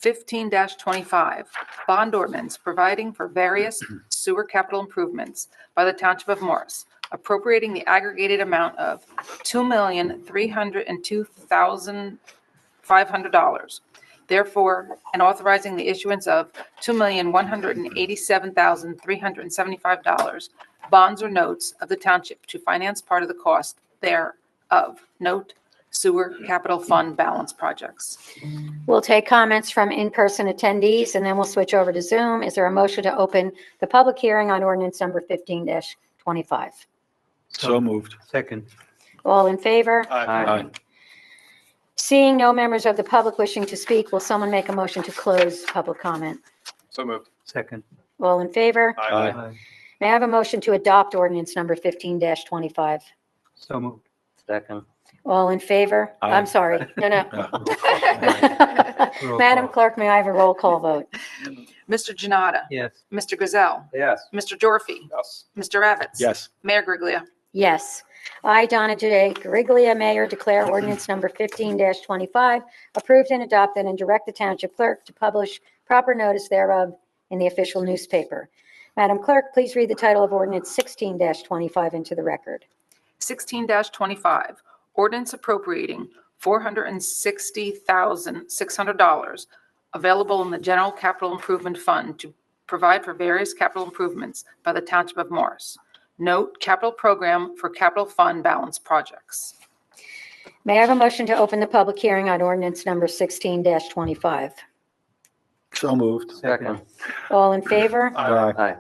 15-25, bond ordinance providing for various sewer capital improvements by the Township of Morris, appropriating the aggregated amount of $2,302,500. Therefore, and authorizing the issuance of $2,187,375 bonds or notes of the Township to finance part of the cost thereof. Note, sewer capital fund balance projects. We'll take comments from in-person attendees, and then we'll switch over to Zoom. Is there a motion to open the public hearing on ordinance number 15-25? So moved. Second. All in favor? Aye. Seeing no members of the public wishing to speak, will someone make a motion to close public comment? So moved. Second. All in favor? Aye. May I have a motion to adopt ordinance number 15-25? So moved. Second. All in favor? Aye. I'm sorry. No. Roll Madam call. Clerk, may I have a roll call vote? Mr. Jonnada. Yes. Mr. Grayzel. Yes. Mr. Gyorfy. Yes. Mr. Ravitz. Yes. Mayor Griglia. Yes. I, Donna J. Guariglia, Mayor, declare ordinance number 15-25 approved and adopted, and direct the Township Clerk to publish proper notice thereof in the official newspaper. Madam Clerk, please read the title of ordinance 16-25 into the record. 16-25, ordinance appropriating $460,600 available in the General Capital Improvement Fund to provide for various capital improvements by the Township of Morris. Note, capital program for capital fund balance projects. May I have a motion to open the public hearing on ordinance number 16-25? So moved. Second. All in favor? Aye.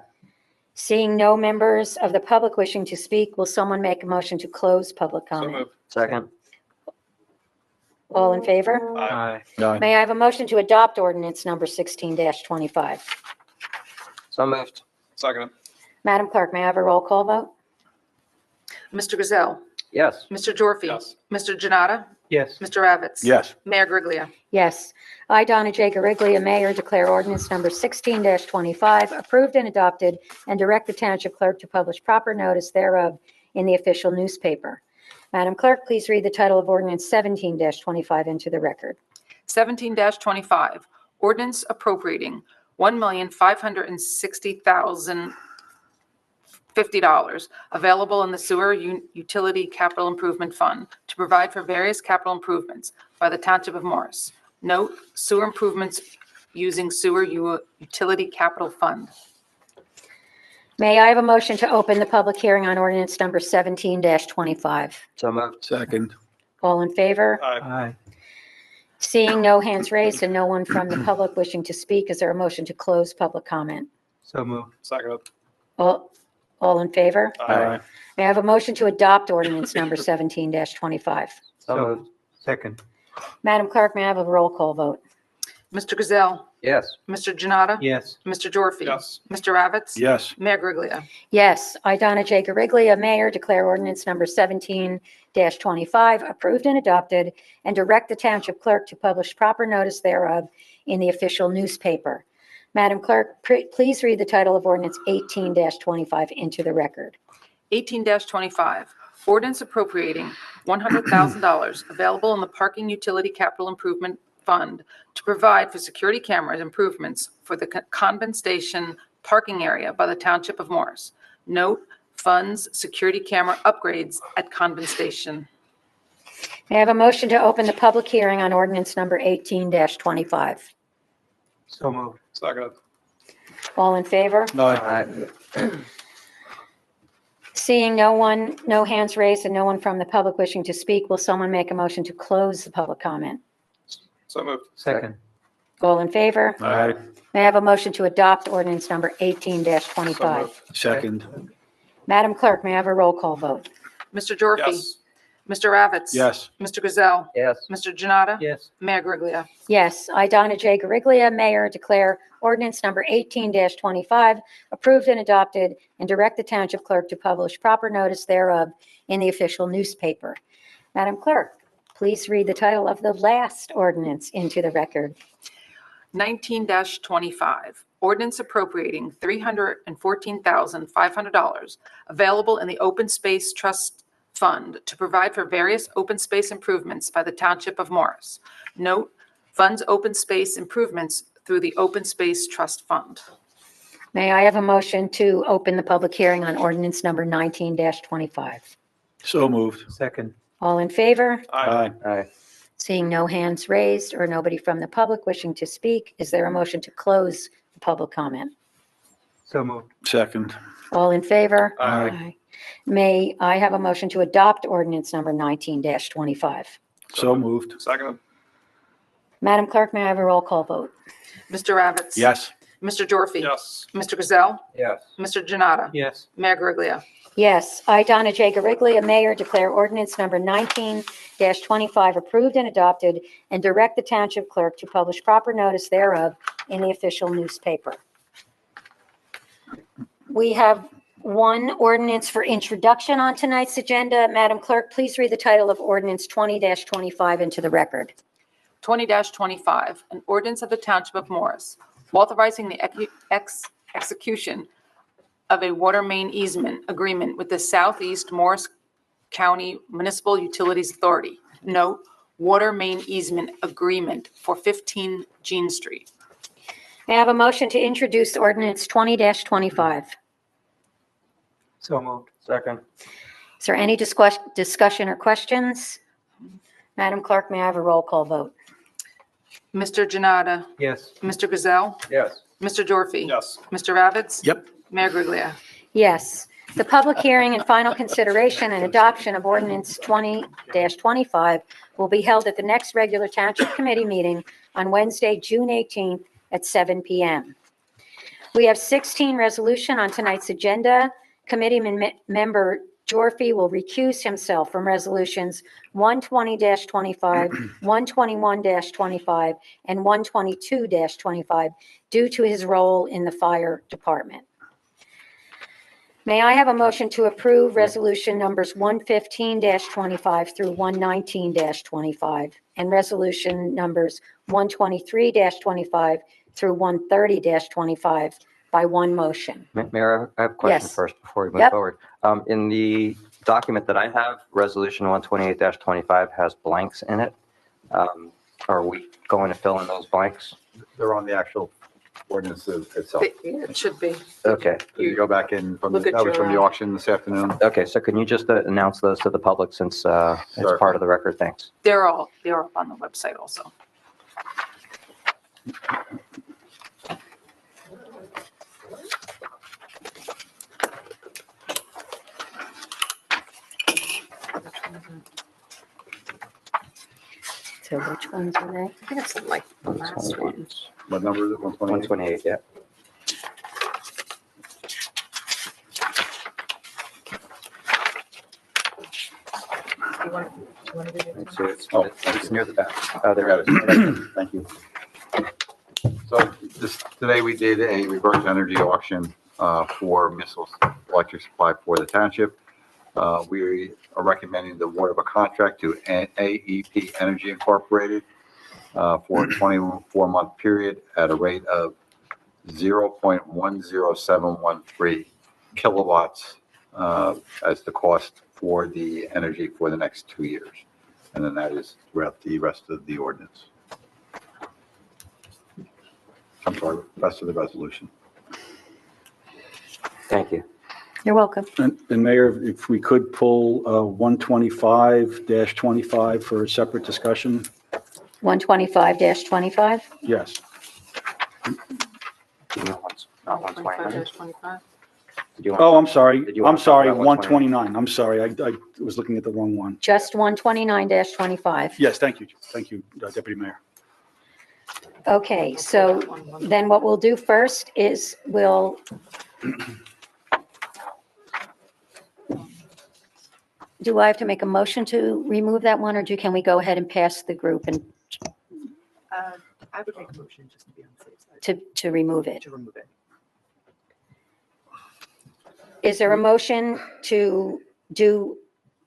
Seeing no members of the public wishing to speak, will someone make a motion to close public So comment? moved. Second. All in favor? Aye. Aye. May I have a motion to adopt ordinance number 16-25? So moved. Second. Madam Clerk, may I have a roll call vote? Mr. Grayzel. Yes. Mr. Gyorfy. Yes. Mr. Jonnada. Yes. Mr. Ravitz. Yes. Mayor Griglia. Yes. I, Donna J. Guariglia, Mayor, declare ordinance number 16-25 approved and adopted, and direct the Township Clerk to publish proper notice thereof in the official newspaper. Madam Clerk, please read the title of ordinance 17-25 into the record. 17-25, ordinance appropriating $1,560,050 available in the Sewer Utility Capital Improvement Fund to provide for various capital improvements by the Township of Morris. Note, sewer improvements using Sewer Utility Capital Fund. May I have a motion to open the public hearing on ordinance number 17-25? So moved. Second. All in favor? Aye. Aye. Seeing no hands raised and no one from the public wishing to speak, is there a motion to close public comment? So moved. Second. All All in favor? Aye. May I have a motion to adopt ordinance number 17-25? So moved. Second. Madam Clerk, may I have a roll call vote? Mr. Grayzel, Yes. Mr. Jonnada, Yes. Mr. Gyorfy, Yes. Mr. Ravitz, Yes. Mayor Griglia. Yes, I, Donna J. Guariglia, Mayor, declare ordinance number 17-25 approved and adopted, and direct the Township Clerk to publish proper notice thereof in the official newspaper. Madam Clerk, please read the title of ordinance 18-25 into the record. 18-25, ordinance appropriating $100,000 available in the Parking Utility Capital Improvement Fund to provide for security cameras improvements for the Convent Station parking area by the Township of Morris. Note, funds security camera upgrades at Convent Station. May I have a motion to open the public hearing on ordinance number 18-25? So moved. Second. All in favor? Aye. Seeing no one, no hands raised, and no one from the public wishing to speak, will someone make a motion to close the public comment? So moved. Second. All in favor? Aye. May I have a motion to adopt ordinance number So 18-25? moved. Second. Madam Clerk, may I have a roll call vote? Mr. Gyorfy, Yes. Mr. Ravitz. Yes. Mr. Grayzel, Yes. Mr. Jonnada, Yes. Mayor Griglia. Yes, I, Donna J. Guariglia, Mayor, declare ordinance number 18-25 approved and adopted, and direct the Township Clerk to publish proper notice thereof in the official newspaper. Madam Clerk, please read the title of the last ordinance into the record. 19-25, ordinance appropriating $314,500 available in the Open Space Trust Fund to provide for various open space improvements by the Township of Morris. Note, funds open space improvements through the Open Space Trust Fund. May I have a motion to open the public hearing on ordinance number 19-25? So moved. Second. All in favor? Aye. Aye. Seeing no hands raised or nobody from the public wishing to speak, is there a motion to close the public comment? So moved. Second. All in favor? Aye. May I have a motion to adopt ordinance number 19-25? So moved. Second. Madam Clerk, may I have a roll call vote? Mr. Ravitz. Yes. Mr. Gyorfy. Yes. Mr. Grayzel, Yes. Mr. Jonnada, Yes. Mayor Griglia. Yes, I, Donna J. Guariglia, Mayor, declare ordinance number 19-25 approved and adopted, and direct the Township Clerk to publish proper notice thereof in the official newspaper. We have one ordinance for introduction on tonight's agenda. Madam Clerk, please read the title of ordinance 20-25 into the record. 20-25, an ordinance of the Township of Morris, authorizing the execution of a water main easement agreement with the Southeast Morris County Municipal Utilities Authority. Note, water main easement agreement for 15 Jean Street. May I have a motion to introduce ordinance 20-25? So moved. Second. Is there any discussion or questions? Madam Clerk, may I have a roll call vote? Mr. Jonnada, Yes. Mr. Grayzel, Yes. Mr. Gyorfy. Yes. Mr. Ravitz. Yep. Mayor Griglia. Yes. The public hearing and final consideration and adoption of ordinance 20-25 will be held at the next regular Township Committee meeting on Wednesday, June 18th at 7 p.m. We have 16 resolution on tonight's agenda. Committee member Gyorfy will recuse himself from resolutions 120-25, 121-25, and 122-25 due to his role in the fire department. May I have a motion to approve resolution numbers 115-25 through 119-25 and resolution numbers 123-25 through 130-25 by one motion? Mayor, I have a question Yes. first before we move Yep. forward. In the document that I have, Resolution 128-25 has blanks in it. Are we going to fill in those blanks? They're on the actual ordinance itself. It should be. Okay. You go back in from, Look at that was from the your, auction this afternoon. Okay, so can you just announce those to the public since it's Sure. part of the record? Thanks. They're up on the website also. So which ones are they? I think it's like the last one. What number is it? 128? 128, yeah. So it's near the back. There Got it it. is. Thank you. So today we did a reverse energy auction for missile electric supply for the township. We are recommending the award of a contract to AEP Energy Incorporated for a 24-month period at a rate of 0.10713 kilowatts as the cost for the energy for the next 2 years. And then that is throughout the rest of the ordinance. I'm sorry, rest of the resolution. Thank you. You're welcome. And Mayor, if we could pull 125-25 for a separate discussion? 125-25? Yes. Not 129. 25. Did you want- Oh, I'm sorry. Did you I'm want to talk sorry, about 129. I'm sorry. I was looking at the wrong one. Just 129-25? Yes, thank you. Thank you, Deputy Mayor. Okay, so then what we'll do first is we'll do I have to make a motion to remove that one, or can we go ahead and pass the group and I would make a motion just to be on the safe side, to remove it? to remove it. Is there a motion to do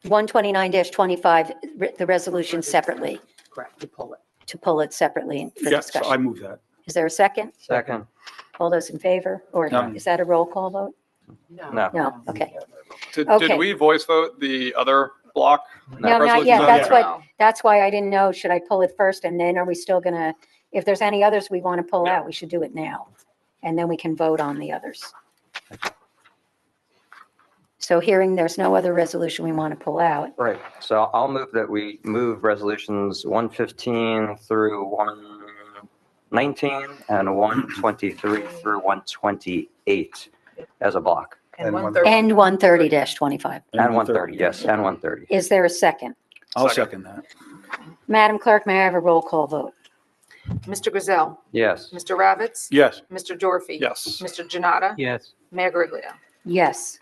129-25, the resolution separately, Correct, to pull it. to pull it separately for Yes, I discussion? move that. Is there a second? Second. All those in favor? Or No. is that a roll call vote? No. No, okay. Did Okay. we voice vote the other block? No, not Resolution? yet. Not That's yet. what, that's why I didn't know, should I pull it first and then are we still gonna, if there's any others we want to pull out, we should do it now. And then we can vote on the others. So hearing there's no other resolution we want to pull out, Right. So I'll move that we move resolutions 115 through 119 and 123 through 128 as a block. And And 130. and 130-25. And 130, yes, and 130. Is there a second? I'll Second. second that. Madam Clerk, may I have a roll call vote? Mr. Grayzel, Yes. Mr. Ravitz, Yes. Mr. Gyorfy. Yes. Mr. Jonnada, Yes. Mayor Griglia. Yes.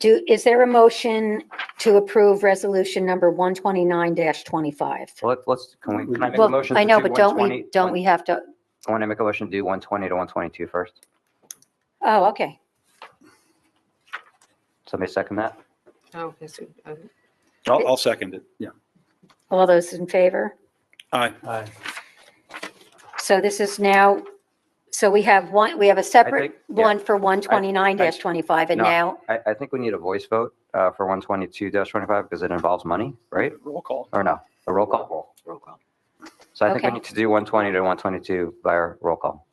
Is there a motion to approve resolution number 129-25? So can I make a Well, motion? I to know, do but don't 120 we have to, I want to make a motion to do 120 to 122 first. oh, okay. Somebody second that? Okay, so, I'll second it. Yeah. All those in favor? Aye. Aye. So this is now, so we have a separate think- yeah. one for 129-25, and No. now, I think we need a voice vote for 122-25 because it involves money, right? Roll call. Or no? A roll call? Roll call. So I think we Okay. need to do 120 to 122 by our roll call.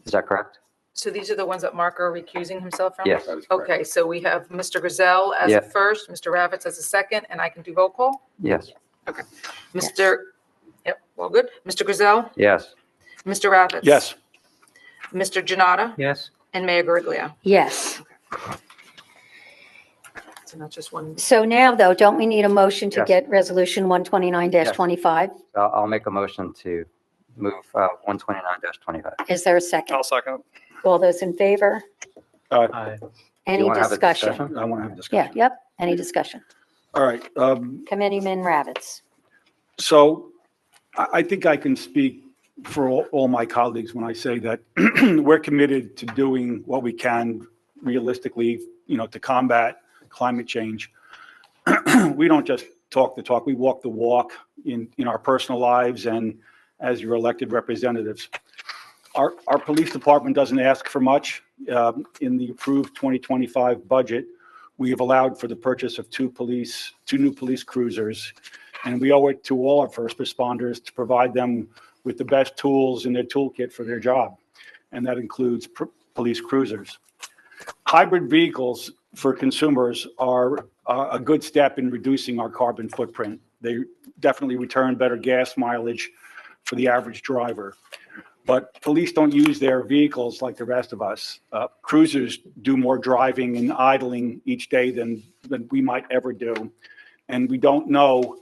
Is that correct? so these are the ones that Mark are recusing himself from? Yes. That is correct. Okay, so we have Mr. Grayzel as Yeah. a first, Mr. Ravitz as a second, and I can do roll call? Yes. Yep, well, good. Mr. Grayzel, Yes. Mr. Ravitz. Yes. Mr. Jonnada, Yes. and Mayor Griglia. yes. So not just one. So now, though, don't we need a motion to Yes. get resolution 129-25? I'll make a motion to move 129-25. Is there a second? I'll second. All those in favor? Aye. Any wanna have a discussion? I want to have a Yeah, discussion. yep, any discussion? All right. Committeeman Ravitz. So I think I can speak for all my colleagues when I say that we're committed to doing what we can realistically, to combat climate change. We don't just talk the talk, we walk the walk in our personal lives and as your elected representatives. Our police department doesn't ask for much. In the approved 2025 budget, we have allowed for the purchase of two new police cruisers. And we owe it to all our first responders to provide them with the best tools in their toolkit for their job. And that includes police cruisers. Hybrid vehicles for consumers are a good step in reducing our carbon footprint. They definitely return better gas mileage for the average driver. But police don't use their vehicles like the rest of us. Cruisers do more driving and idling each day than we might ever do. And we don't know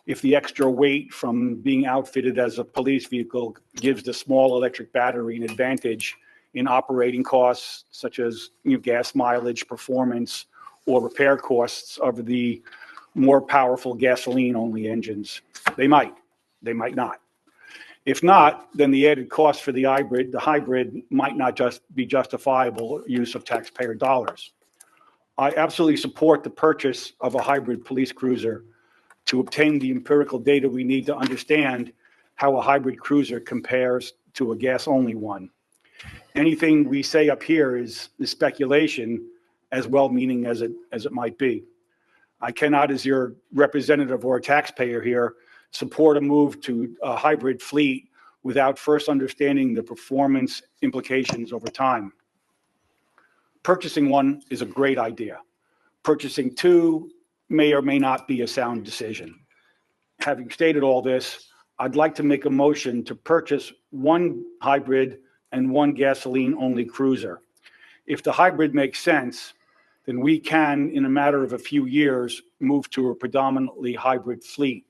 if the extra weight from being outfitted as a police vehicle gives the small electric battery an advantage in operating costs, such as gas mileage, performance, or repair costs of the more powerful gasoline-only engines. They might not. If not, then the added cost for the hybrid might not just be justifiable use of taxpayer dollars. I absolutely support the purchase of a hybrid police cruiser to obtain the empirical data we need to understand how a hybrid cruiser compares to a gas-only one. Anything we say up here is speculation, as well-meaning as it might be. I cannot, as your representative or taxpayer here, support a move to a hybrid fleet without first understanding the performance implications over time. Purchasing one is a great idea. Purchasing two may or may not be a sound decision. Having stated all this, I'd like to make a motion to purchase one hybrid and one gasoline-only cruiser. If the hybrid makes sense, then we can, in a matter of a few years, move to a predominantly hybrid fleet.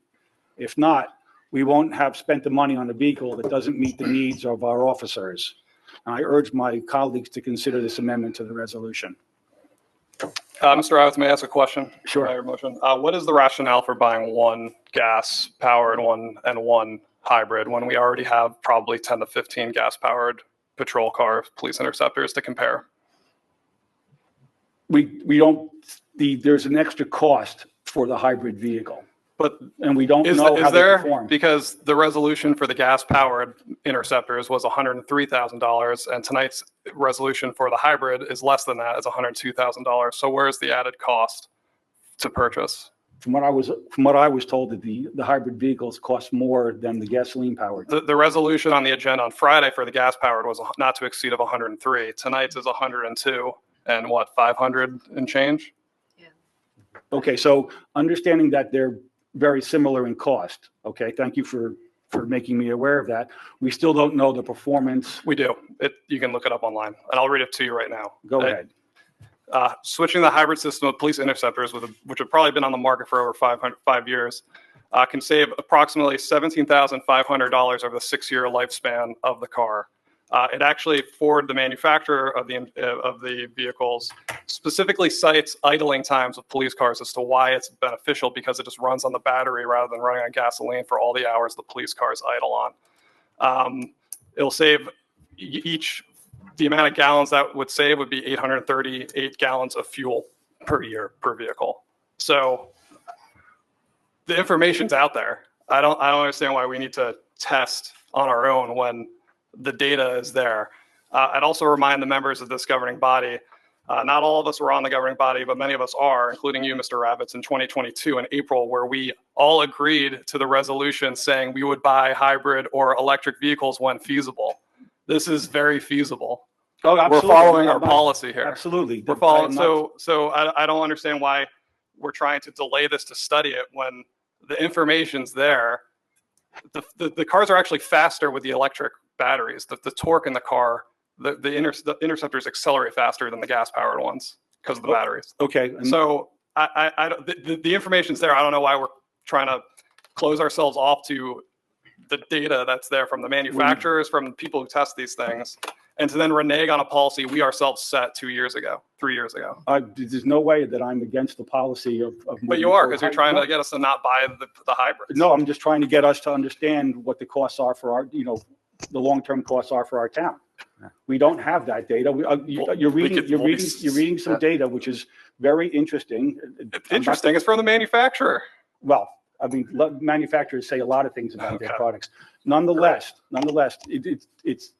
If not, we won't have spent the money on a vehicle that doesn't meet the needs of our officers. And I urge my colleagues to consider this amendment to the resolution. Mr. Ravitz, may I ask a question? Sure. By your motion. What is the rationale for buying one gas-powered one hybrid when we already have probably 10 to 15 gas-powered patrol car police interceptors to compare? There's an extra cost for the hybrid vehicle. And we don't Is know how they there? perform. Because the resolution for the gas-powered interceptors was $103,000, and tonight's resolution for the hybrid is less than that. It's $102,000. So where's the added cost to purchase? From what I was told, that the hybrid vehicles cost more than the gasoline-powered. The resolution on the agenda on Friday for the gas-powered was not to exceed of 103. Tonight's is 102 and what, 500 and change? Yeah. Okay, so understanding that they're very similar in cost. Okay, thank you for making me aware of that. We still don't know the performance. We do. You can look it up online, and I'll read it to you right now. Go ahead. Switching the hybrid system of police interceptors, which have probably been on the market for over 5 years, can save approximately $17,500 over the 6-year lifespan of the car. It actually, Ford, the manufacturer of the vehicles, specifically cites idling times of police cars as to why it's beneficial, because it just runs on the battery rather than running on gasoline for all the hours the police cars idle on. It'll save the amount of gallons that would save would be 838 gallons of fuel per year per vehicle. So the information's out there. I don't understand why we need to test on our own when the data is there. I'd also remind the members of this governing body, not all of us were on the governing body, but many of us are, including you, Mr. Ravitz, in 2022 in April, where we all agreed to the resolution saying we would buy hybrid or electric vehicles when feasible. This is very feasible. Oh, we're following our policy here. Absolutely. We're following. So I don't understand why we're trying to delay this to study it when the information's there. The cars are actually faster with the electric batteries. The torque in the car, the interceptors accelerate faster than the gas-powered ones because of the batteries. Okay. So the information's there. I don't know why we're trying to close ourselves off to the data that's there from the manufacturers, from the people who test these things, and to then renege on a policy we ourselves set 3 years ago. There's no way that I'm against the policy of But you are, because you're trying to get us to not buy the hybrids. No, I'm just trying to get us to understand what the costs are for our, the long-term costs are for our town. We don't have that data. You're reading some data, which is very interesting. Interesting. It's from the manufacturer. Well, I mean, manufacturers say a lot of things about their products. Nonetheless, it's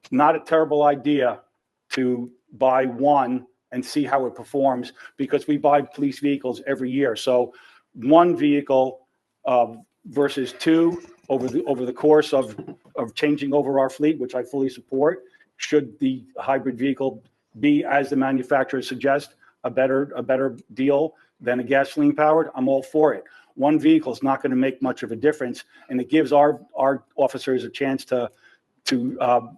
not a terrible idea to buy one and see how it performs, because we buy police vehicles every year. So one vehicle versus two over the course of changing over our fleet, which I fully support. Should the hybrid vehicle be, as the manufacturer suggests, a better deal than a gasoline powered, I'm all for it. One vehicle is not going to make much of a difference, and it gives our officers a chance to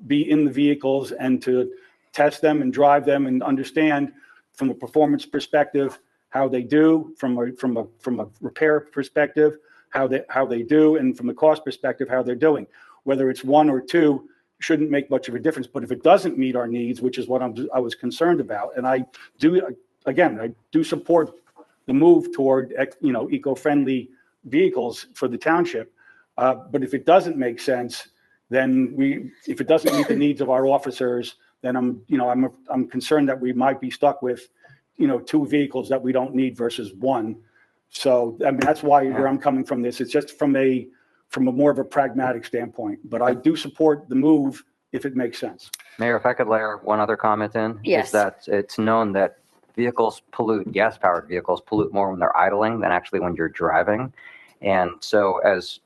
be in the vehicles and to test them and drive them and understand from a performance perspective how they do, from a repair perspective how they do, and from a cost perspective how they're doing. Whether it's one or two shouldn't make much of a difference. But if it doesn't meet our needs, which is what I was concerned about, and I do support the move toward, eco-friendly vehicles for the township. But if it doesn't make sense, then if it doesn't meet the needs of our officers, then I'm concerned that we might be stuck with, 2 vehicles that we don't need versus 1. So, I mean, that's where I'm coming from this. It's just from a more of a pragmatic standpoint, but I do support the move if it makes sense. Mayor, if I could layer one other comment in, Yes. is that it's known that gas-powered vehicles pollute more when they're idling than actually when you're driving. And so as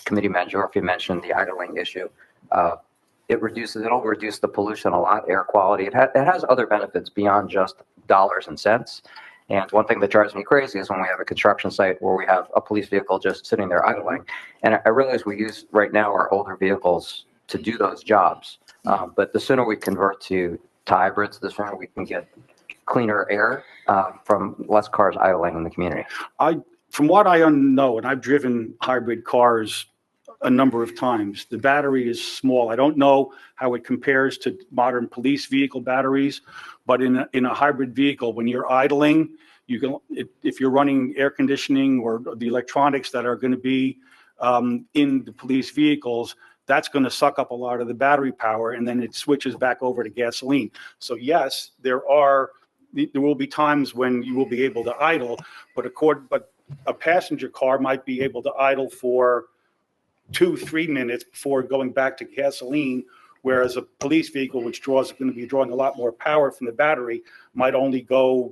Committee Man Gyorfy mentioned, the idling issue, it'll reduce the pollution a lot, air quality. It has other benefits beyond just dollars and cents. And one thing that drives me crazy is when we have a construction site where we have a police vehicle just sitting there idling. And I realize we use right now our older vehicles to do those jobs. But the sooner we convert to hybrids, the sooner we can get cleaner air from less cars idling in the community. From what I know, and I've driven hybrid cars a number of times, the battery is small. I don't know how it compares to modern police vehicle batteries, but in a hybrid vehicle, when you're idling, you can, if you're running air conditioning or the electronics that are going to be in the police vehicles, that's going to suck up a lot of the battery power, and then it switches back over to gasoline. So yes, there will be times when you will be able to idle, but a passenger car might be able to idle for 2-3 minutes before going back to gasoline, whereas a police vehicle, which going to be drawing a lot more power from the battery, might only go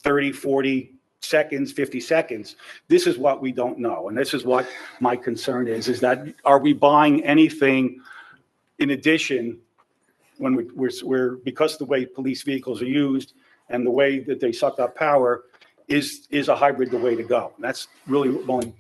30, 40 seconds, 50 seconds. This is what we don't know. And this is what my concern is that are we buying anything in addition when we're because the way police vehicles are used and the way that they suck up power, is a hybrid the way to go? And that's really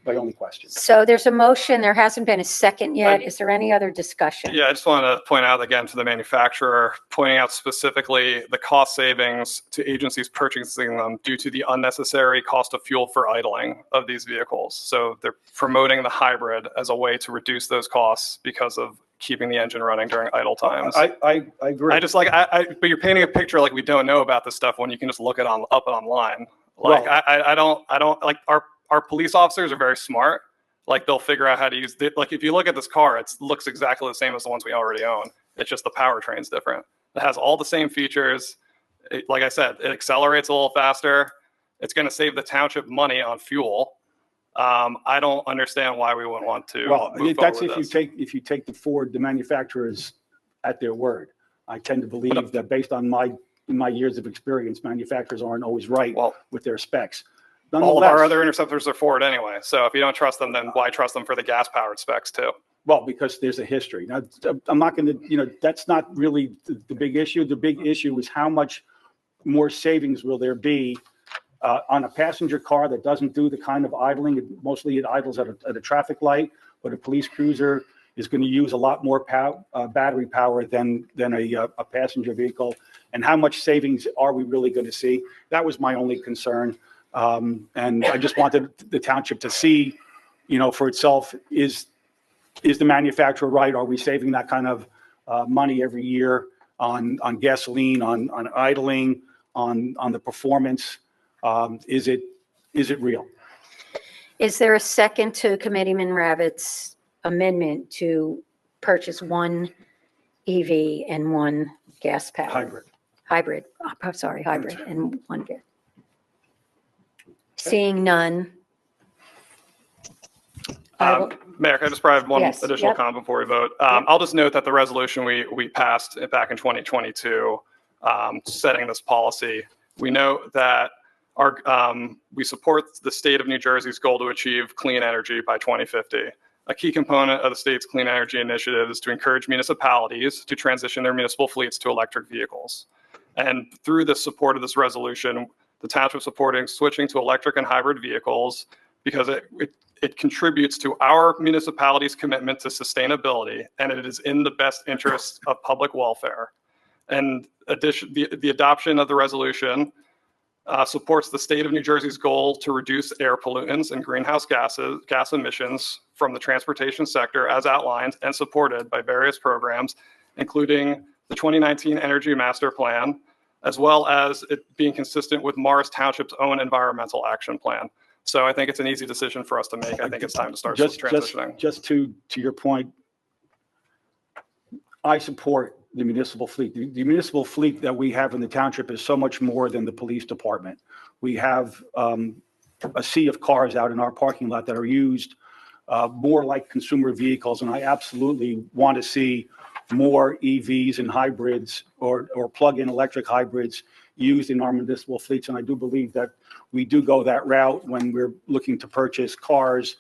my only question. So there's a motion. There hasn't been a second yet. Is there any other discussion? Yeah, I just want to point out again to the manufacturer, pointing out specifically the cost savings to agencies purchasing them due to the unnecessary cost of fuel for idling of these vehicles. So they're promoting the hybrid as a way to reduce those costs because of keeping the engine running during idle times. I agree. But you're painting a picture like we don't know about this stuff when you can just look it up online. Like, Well, I don't like our police officers are very smart. Like, they'll figure out how to use it. Like, if you look at this car, it looks exactly the same as the ones we already own. It's just the powertrain's different. It has all the same features. Like I said, it accelerates a little faster. It's going to save the township money on fuel. I don't understand why we wouldn't want to. Well, that's if if you take the manufacturers at their word. I tend to believe that based on my years of experience, manufacturers aren't always right with their specs. All of our other interceptors are Ford anyway. So if you don't trust them, then why trust them for the gas-powered specs too? Well, because there's a history. Now, I'm not going to, that's not really the big issue. The big issue is how much more savings will there be on a passenger car that doesn't do the kind of idling. Mostly it idles at a traffic light, but a police cruiser is going to use a lot more battery power than a passenger vehicle. And how much savings are we really going to see? That was my only concern. And I just wanted the township to see, for itself, is the manufacturer right? Are we saving that kind of money every year on gasoline, on idling, on the performance? Is it real? Is there a second to Committeeman Ravitz's amendment to purchase one EV and one gas powered? Hybrid. I'm sorry, hybrid and one gas. Seeing none. Mayor, can I just provide one Yes, additional yep. comment before we vote? I'll just note that the resolution we passed back in 2022, setting this policy, we note that we support the state of New Jersey's goal to achieve clean energy by 2050. A key component of the state's clean energy initiative is to encourage municipalities to transition their municipal fleets to electric vehicles. And through the support of this resolution, the township supporting switching to electric and hybrid vehicles because it contributes to our municipality's commitment to sustainability, and it is in the best interest of public welfare. And the adoption of the resolution supports the state of New Jersey's goal to reduce air pollutants and greenhouse gas emissions from the transportation sector as outlined and supported by various programs, including the 2019 Energy Master Plan, as well as it being consistent with Morris Township's own environmental action plan. So I think it's an easy decision for us to make. I think it's time to start transitioning. Just to your point, I support the municipal fleet. The municipal fleet that we have in the township is so much more than the police department. We have a sea of cars out in our parking lot that are used more like consumer vehicles, and I absolutely want to see more EVs and hybrids or plug-in electric hybrids used in our municipal fleets. And I do believe that we do go that route when we're looking to purchase cars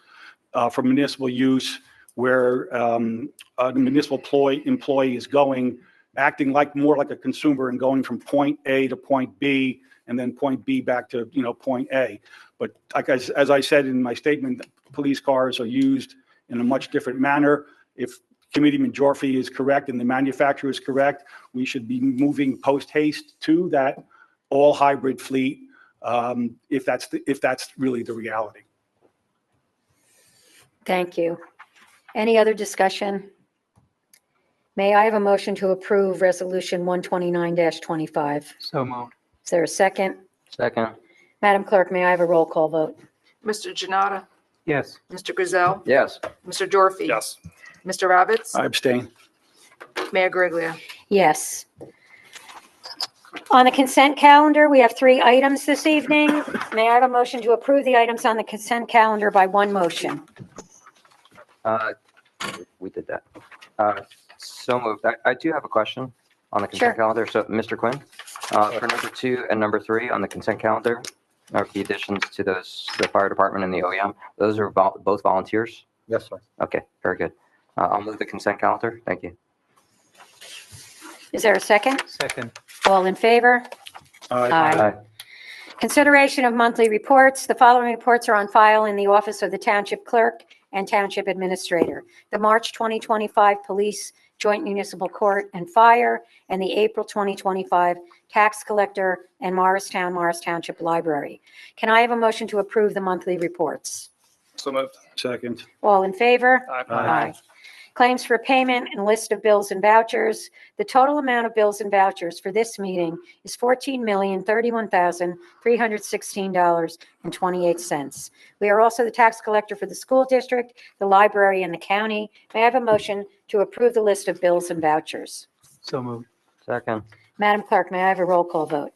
for municipal use, where the municipal employee is acting more like a consumer and going from point A to point B, and then point B back to point A. But as I said in my statement, police cars are used in a much different manner. If Committeeman Gyorfy is correct and the manufacturer is correct, we should be moving post haste to that all hybrid fleet, if that's really the reality. Thank you. Any other discussion? May I have a motion to approve Resolution 129-25? So moved. Is there a second? Second. Madam Clerk, may I have a roll call vote? Mr. Jonnada, Yes. Mr. Grayzel, Yes. Mr. Gyorfy. Yes. Mr. Ravitz, I abstain. Mayor Guariglia. Yes. On the consent calendar, we have 3 items this evening. May I have a motion to approve the items on the consent calendar by one motion? We did that. So moved. I do have a question on the Sure. consent calendar. So, Mr. Quinn, for number 2 and number 3 on the consent calendar, the additions to the fire department and the OEM, those are both volunteers? Yes, sir. Okay, very good. I'll move the consent calendar. Thank you. Is there a second? Second. All in favor? Aye. Consideration of monthly reports. The following reports are on file in the office of the Township Clerk and Township Administrator. The March 2025 Police Joint Municipal Court and Fire, and the April 2025 Tax Collector and Morris Township Library. Can I have a motion to approve the monthly reports? So moved. Second. All in favor? Aye. Claims for payment and list of bills and vouchers. The total amount of bills and vouchers for this meeting is $14,031,316.28. We are also the tax collector for the school district, the library, and the county. May I have a motion to approve the list of bills and vouchers? So moved. Second. Madam Clerk, may I have a roll call vote?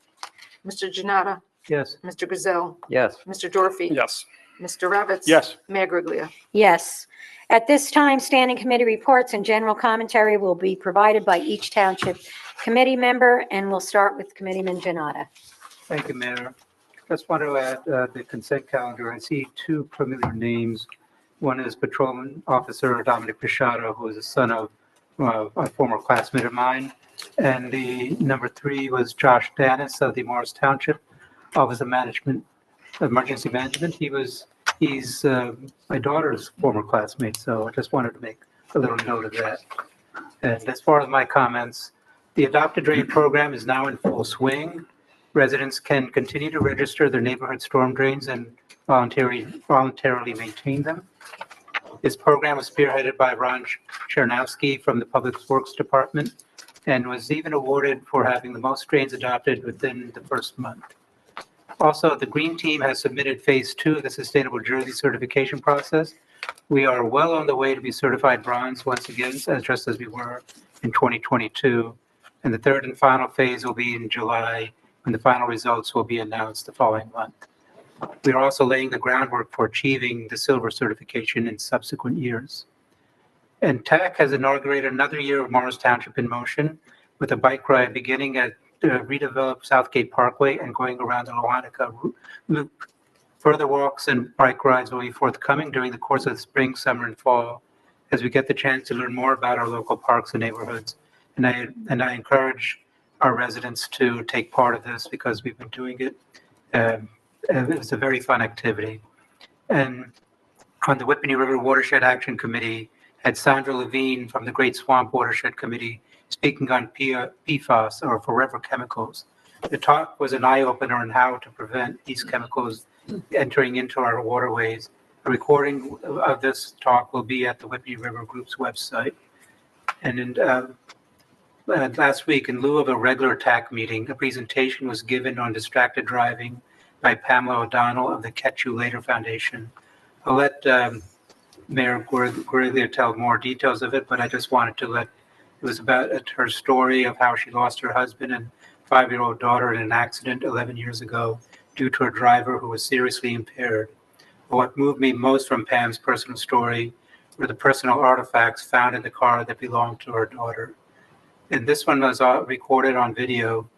Mr. Jonnada, Yes. Mr. Grayzel, Yes. Mr. Gyorfy. Yes. Mr. Ravitz. Yes. Mayor Guariglia. Yes. At this time, standing committee reports and general commentary will be provided by each township committee member, and we'll start with Committeeman Jonnada. Thank you, Mayor. Just want to add the consent calendar. I see 2 familiar names. One is Patrolman Officer Dominic Pichado, who is the son of a former classmate of mine. And the number 3 was Josh Dennis of the Morris Township Office of Emergency Management. He's my daughter's former classmate, so I just wanted to make a little note of that. And as far as my comments, the Adopt a Drain program is now in full swing. Residents can continue to register their neighborhood storm drains and voluntarily maintain them. This program was spearheaded by Ron Chernowski from the Public Works Department and was even awarded for having the most drains adopted within the first month. Also, the Green Team has submitted Phase 2 of the Sustainable Jersey certification process. We are well on the way to be certified bronze once again, just as we were in 2022. And the third and final phase will be in July, when the final results will be announced the following month. We are also laying the groundwork for achieving the silver certification in subsequent years. And TAC has inaugurated another year of Morris Township in Motion with a bike ride beginning at redeveloped Southgate Parkway and going around the Loanica Loop. Further walks and bike rides will be forthcoming during the course of the spring, summer, and fall as we get the chance to learn more about our local parks and neighborhoods. And I encourage our residents to take part of this because we've been doing it. It's a very fun activity. And on the Whippany River Watershed Action Committee, had Sandra Levine from the Great Swamp Watershed Committee speaking on PFAS, or forever chemicals. The talk was an eye-opener on how to prevent these chemicals entering into our waterways. A recording of this talk will be at the Whippany River Group's website. And last week, in lieu of a regular TAC meeting, a presentation was given on distracted driving by Pamela O'Donnell of the Catch You Later Foundation. I'll let Mayor Guariglia tell more details of it, but I just wanted to it was about her story of how she lost her husband and 5-year-old daughter in an accident 11 years ago due to a driver who was seriously impaired. But what moved me most from Pam's personal story were the personal artifacts found in the car that belonged to her daughter. And this one was recorded on video,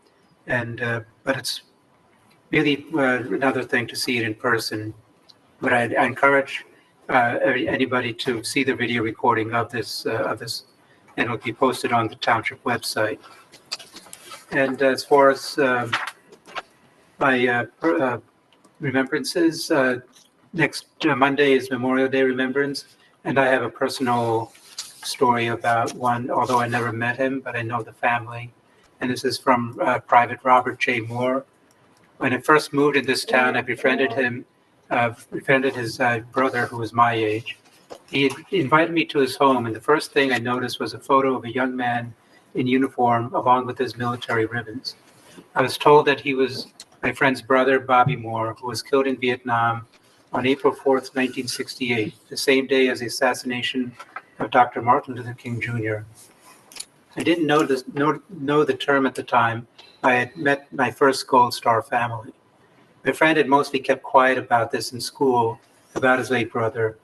and but it's really another thing to see it in person. But I encourage anybody to see the video recording of this, and it'll be posted on the Township website. And as far as my remembrances, next Monday is Memorial Day Remembrance, and I have a personal story about one, although I never met him, but I know the family. And this is from Private Robert J. Moore. When I first moved in this town, I befriended him, befriended his brother, who was my age. He invited me to his home, and the first thing I noticed was a photo of a young man in uniform along with his military ribbons. I was told that he was my friend's brother, Bobby Moore, who was killed in Vietnam on April 4th, 1968, the same day as the assassination of Dr. Martin Luther King Jr. I didn't know the term at the time. I had met my first Gold Star family. My friend had mostly kept quiet about this in school, about his late brother.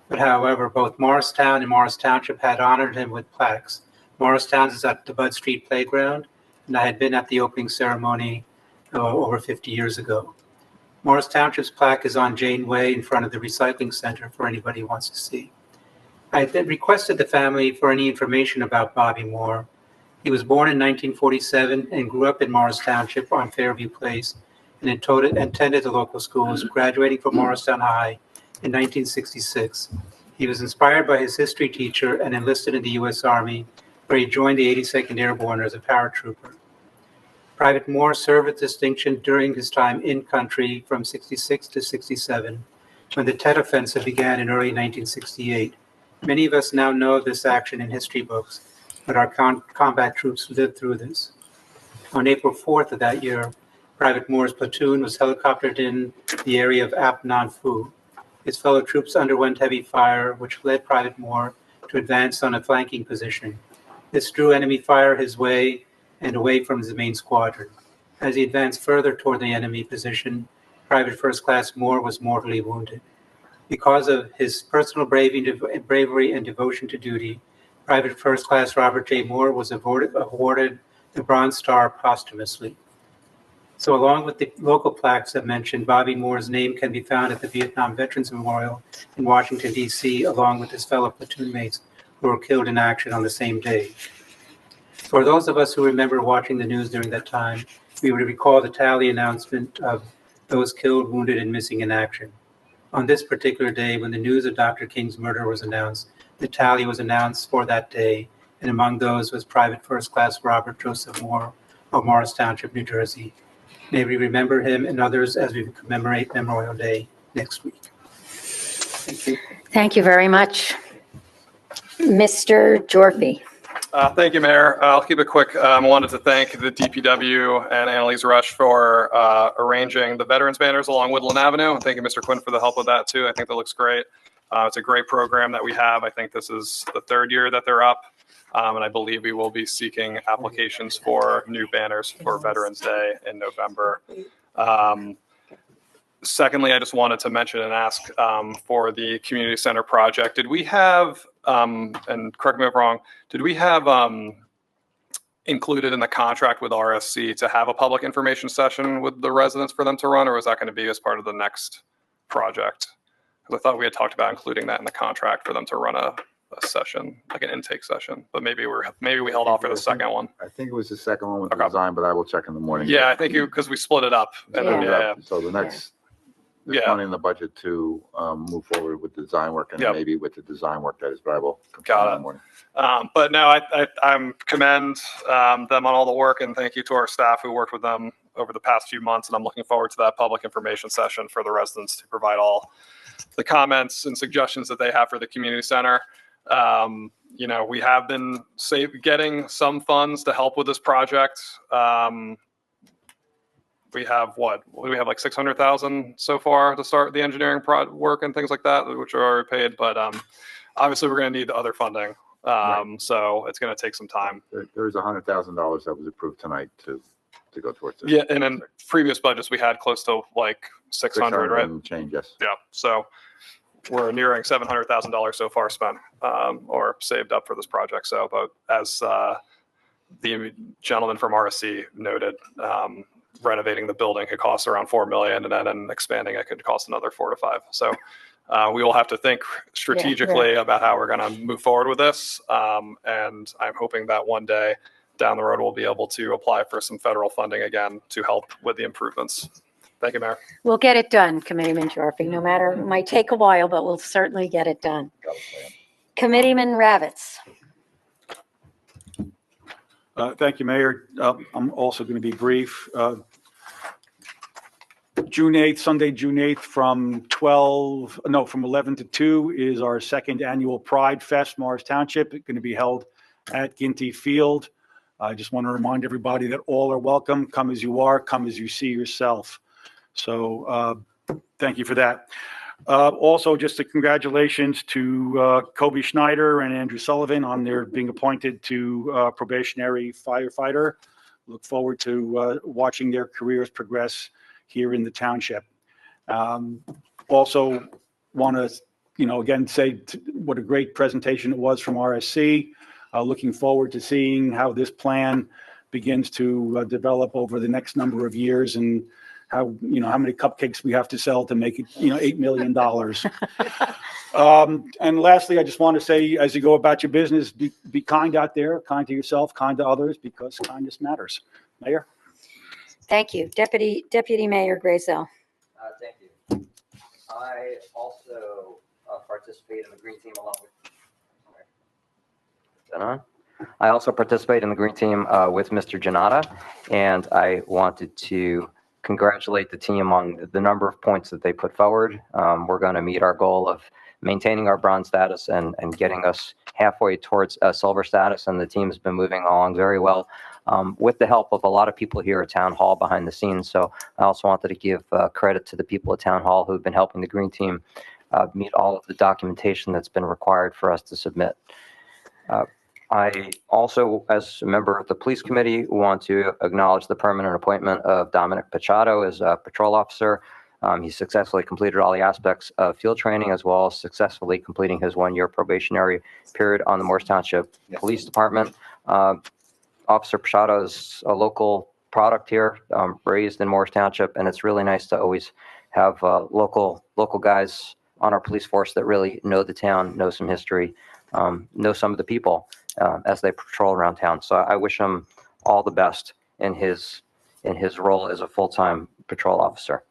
But however, both Morristown and Morris Township had honored him with plaques. Morristown is at the Bud Street Playground, and I had been at the opening ceremony over 50 years ago. Morris Township's plaque is on Jane Way in front of the recycling center for anybody who wants to see. I had then requested the family for any information about Bobby Moore. He was born in 1947 and grew up in Morris Township on Fairview Place and attended the local schools, graduating from Morristown High in 1966. He was inspired by his history teacher and enlisted in the U.S. Army, where he joined the 82nd Airborne as a paratrooper. Private Moore served with distinction during his time in country from 66 to 67, when the Tet Offensive began in early 1968. Many of us now know this action in history books, but our combat troops lived through this. On April 4th of that year, Private Moore's platoon was helicoptered in the area of Ap Nan Phu. His fellow troops underwent heavy fire, which led Private Moore to advance on a flanking position. This drew enemy fire his way and away from his main squadron. As he advanced further toward the enemy position, Private First Class Moore was mortally wounded. Because of his personal bravery and devotion to duty, Private First Class Robert J. Moore was awarded the Bronze Star posthumously. So along with the local plaques I've mentioned, Bobby Moore's name can be found at the Vietnam Veterans Memorial in Washington, D.C., along with his fellow platoon mates who were killed in action on the same day. For those of us who remember watching the news during that time, we would recall the tally announcement of those killed, wounded, and missing in action. On this particular day, when the news of Dr. King's murder was announced, the tally was announced for that day, and among those was Private First Class Robert Joseph Moore of Morris Township, New Jersey. May we remember him and others as we commemorate Memorial Day next week. Thank you. Thank you very much. Mr. Gyorfy. Thank you, Mayor. I'll keep it quick. I wanted to thank the DPW and Annalise Rush for arranging the veterans banners along Woodland Avenue. And thank you, Mr. Quinn, for the help with that, too. I think that looks great. It's a great program that we have. I think this is the third year that they're up. And I believe we will be seeking applications for new banners for Veterans Day in November. Secondly, I just wanted to mention and ask for the community center project. Did we have, and correct me if I'm wrong, did we have included in the contract with RSC to have a public information session with the residents for them to run, or was that going to be as part of the next project? Because I thought we had talked about including that in the contract for them to run a session, like an intake session, but maybe we held off for the second one. I think it was the second one with the design, but I will check in the morning. Yeah, I think because we split it up. And then, yeah. So the next, there's money in the budget to move forward with the design work and maybe with the design work that is, but I will confirm in the morning. But no, I commend them on all the work, and thank you to our staff who worked with them over the past few months. And I'm looking forward to that public information session for the residents to provide all the comments and suggestions that they have for the community center. We have been getting some funds to help with this project. We have like 600,000 so far to start the engineering work and things like that, which are already paid. But obviously, we're going to need other funding. So it's going to take some time. There's $100,000 that was approved tonight to go towards this. Yeah, and in previous budgets, we had close to like 600, right? And change, yes. Yeah, so we're nearing $700,000 so far spent or saved up for this project. So, but as the gentleman from RSC noted, renovating the building could cost around $4 million, and then expanding it could cost another 4 to 5. So we will have to think strategically about how we're going to move forward with this. And I'm hoping that one day down the road, we'll be able to apply for some federal funding again to help with the improvements. Thank you, Mayor. We'll get it done, Committeeman Gyorfy, no matter, it might take a while, but we'll certainly get it done. Committeeman Ravitz. Thank you, Mayor. I'm also going to be brief. June 8th, Sunday, June 8th, from 11 to 2 is our second annual Pride Fest, Morris Township. It's going to be held at Ginty Field. I just want to remind everybody that all are welcome. Come as you are, come as you see yourself. So thank you for that. Also, just a congratulations to Kobe Schneider and Andrew Sullivan on their being appointed to probationary firefighter. Look forward to watching their careers progress here in the township. Also want to, again, say what a great presentation it was from RSC. Looking forward to seeing how this plan begins to develop over the next number of years, and how many cupcakes we have to sell to make it, $8 million. And lastly, I just want to say, as you go about your business, be kind out there, kind to yourself, kind to others, because kindness matters. Mayor? Thank you. Deputy Mayor Grayzel. Thank you. I also participate in the green team along with. I also participate in the green team with Mr. Jonnada, and I wanted to congratulate the team on the number of points that they put forward. We're going to meet our goal of maintaining our bronze status and getting us halfway towards silver status, and the team has been moving along very well with the help of a lot of people here at Town Hall behind the scenes. So I also wanted to give credit to the people at Town Hall who have been helping the green team meet all of the documentation that's been required for us to submit. I also, as a member of the police committee, want to acknowledge the permanent appointment of Dominic Pachado as a patrol officer. He successfully completed all the aspects of field training, as well as successfully completing his 1-year probationary period on the Morris Township Police Department. Officer Pachado is a local product here, raised in Morris Township, and it's really nice to always have local guys on our police force that really know the town, know some history, know some of the people as they patrol around town. So I wish him all the best in his role as a full-time patrol officer.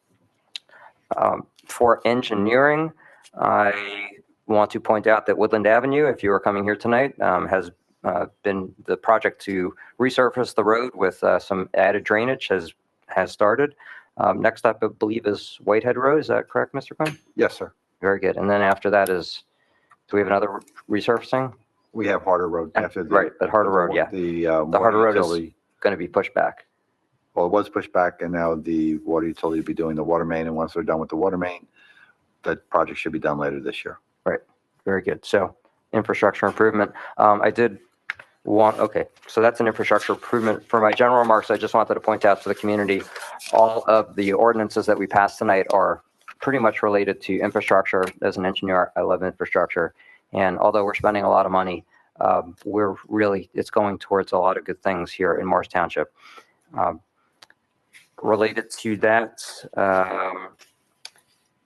For engineering, I want to point out that Woodland Avenue, if you are coming here tonight, has been the project to resurface the road with some added drainage has started. Next up, I believe, is Whitehead Road. Is that correct, Mr. Quinn? Yes, sir. Very good. And then after that is, do we have another resurfacing? We have Harder Road after the. Right, but Harder Road, yeah. The Harder Road is utility. going to be pushed back. Well, it was pushed back, and now the water utility will be doing the water main, and once they're done with the water main, that project should be done later this year. Right, very good. So infrastructure improvement. Okay, so that's an infrastructure improvement. For my general remarks, I just wanted to point out to the community, all of the ordinances that we passed tonight are pretty much related to infrastructure. As an engineer, I love infrastructure. And although we're spending a lot of money, it's going towards a lot of good things here in Morris Township. Related to that,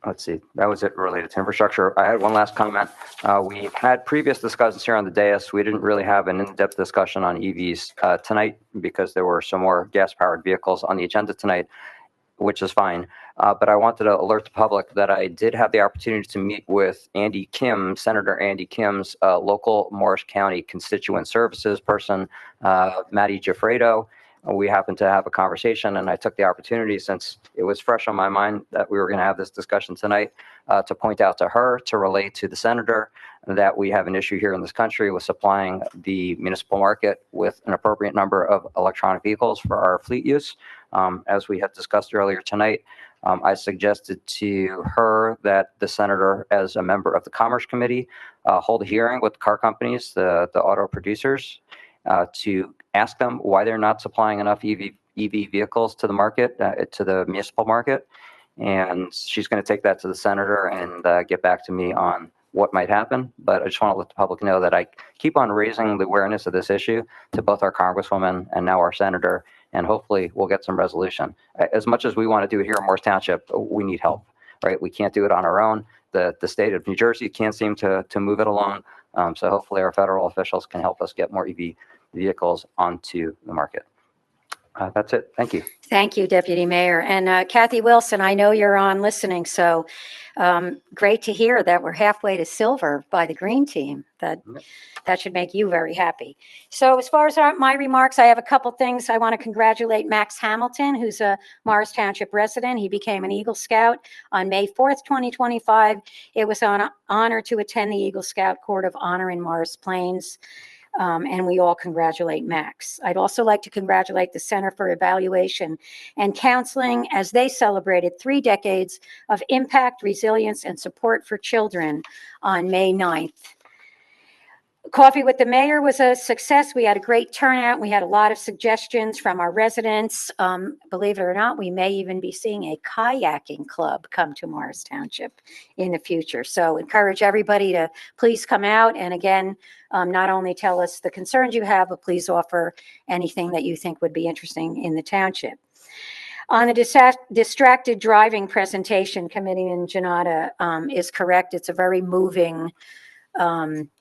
let's see, that was it related to infrastructure. I had one last comment. We had previous discussions here on the dais. We didn't really have an in-depth discussion on EVs tonight because there were some more gas-powered vehicles on the agenda tonight, which is fine. But I wanted to alert the public that I did have the opportunity to meet with Andy Kim, Senator Andy Kim's local Morris County constituent services person, Matty Giffredo. we happened to have a conversation, and I took the opportunity, since it was fresh on my mind that we were going to have this discussion tonight, to point out to her, to relate to the senator, that we have an issue here in this country with supplying the municipal market with an appropriate number of electronic vehicles for our fleet use. As we had discussed earlier tonight, I suggested to her that the senator, as a member of the Commerce Committee, hold a hearing with car companies, the auto producers, to ask them why they're not supplying enough EV vehicles to the market, to the municipal market. And she's going to take that to the senator and get back to me on what might happen. But I just want to let the public know that I keep on raising the awareness of this issue to both our congresswoman and now our senator, and hopefully we'll get some resolution. As much as we want to do it here in Morris Township, we need help, right? We can't do it on our own. The state of New Jersey can't seem to move it along. So hopefully our federal officials can help us get more EV vehicles onto the market. That's it. Thank you. Thank you, Deputy Mayor. And Kathy Wilson, I know you're on listening, so great to hear that we're halfway to silver by the green team. That should make you very happy. So as far as my remarks, I have a couple things. I want to congratulate Max Hamilton, who's a Morris Township resident. He became an Eagle Scout on May 4th, 2025. It was an honor to attend the Eagle Scout Court of Honor in Morris Plains. And we all congratulate Max. I'd also like to congratulate the Center for Evaluation and Counseling, as they celebrated 3 decades of impact, resilience, and support for children on May 9th. Coffee with the Mayor was a success. We had a great turnout. We had a lot of suggestions from our residents. Believe it or not, we may even be seeing a kayaking club come to Morris Township in the future. So encourage everybody to please come out. And again, not only tell us the concerns you have, but please offer anything that you think would be interesting in the township. On the distracted driving presentation, Committeeman Jonnada is correct. It's a very moving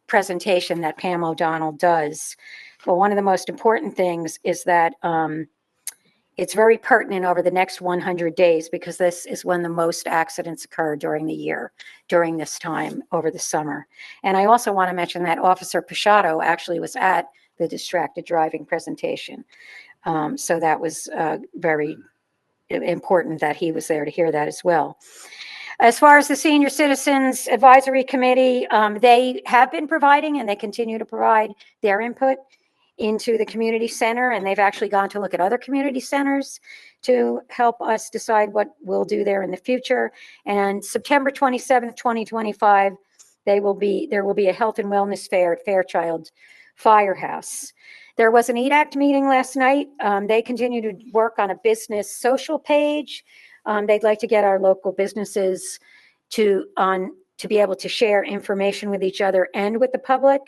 presentation that Pam O'Donnell does. But one of the most important things is that it's very pertinent over the next 100 days, because this is when the most accidents occur during the year, during this time over the summer. And I also want to mention that Officer Pisciotto actually was at the distracted driving presentation. So that was very important that he was there to hear that as well. As far as the Senior Citizens Advisory Committee, they have been providing and they continue to provide their input into the community center, and they've actually gone to look at other community centers to help us decide what we'll do there in the future. And September 27th, 2025, there will be a health and wellness fair at Fairchild Firehouse. There was an EDACT meeting last night. They continue to work on a business social page. They'd like to get our local businesses to be able to share information with each other and with the public.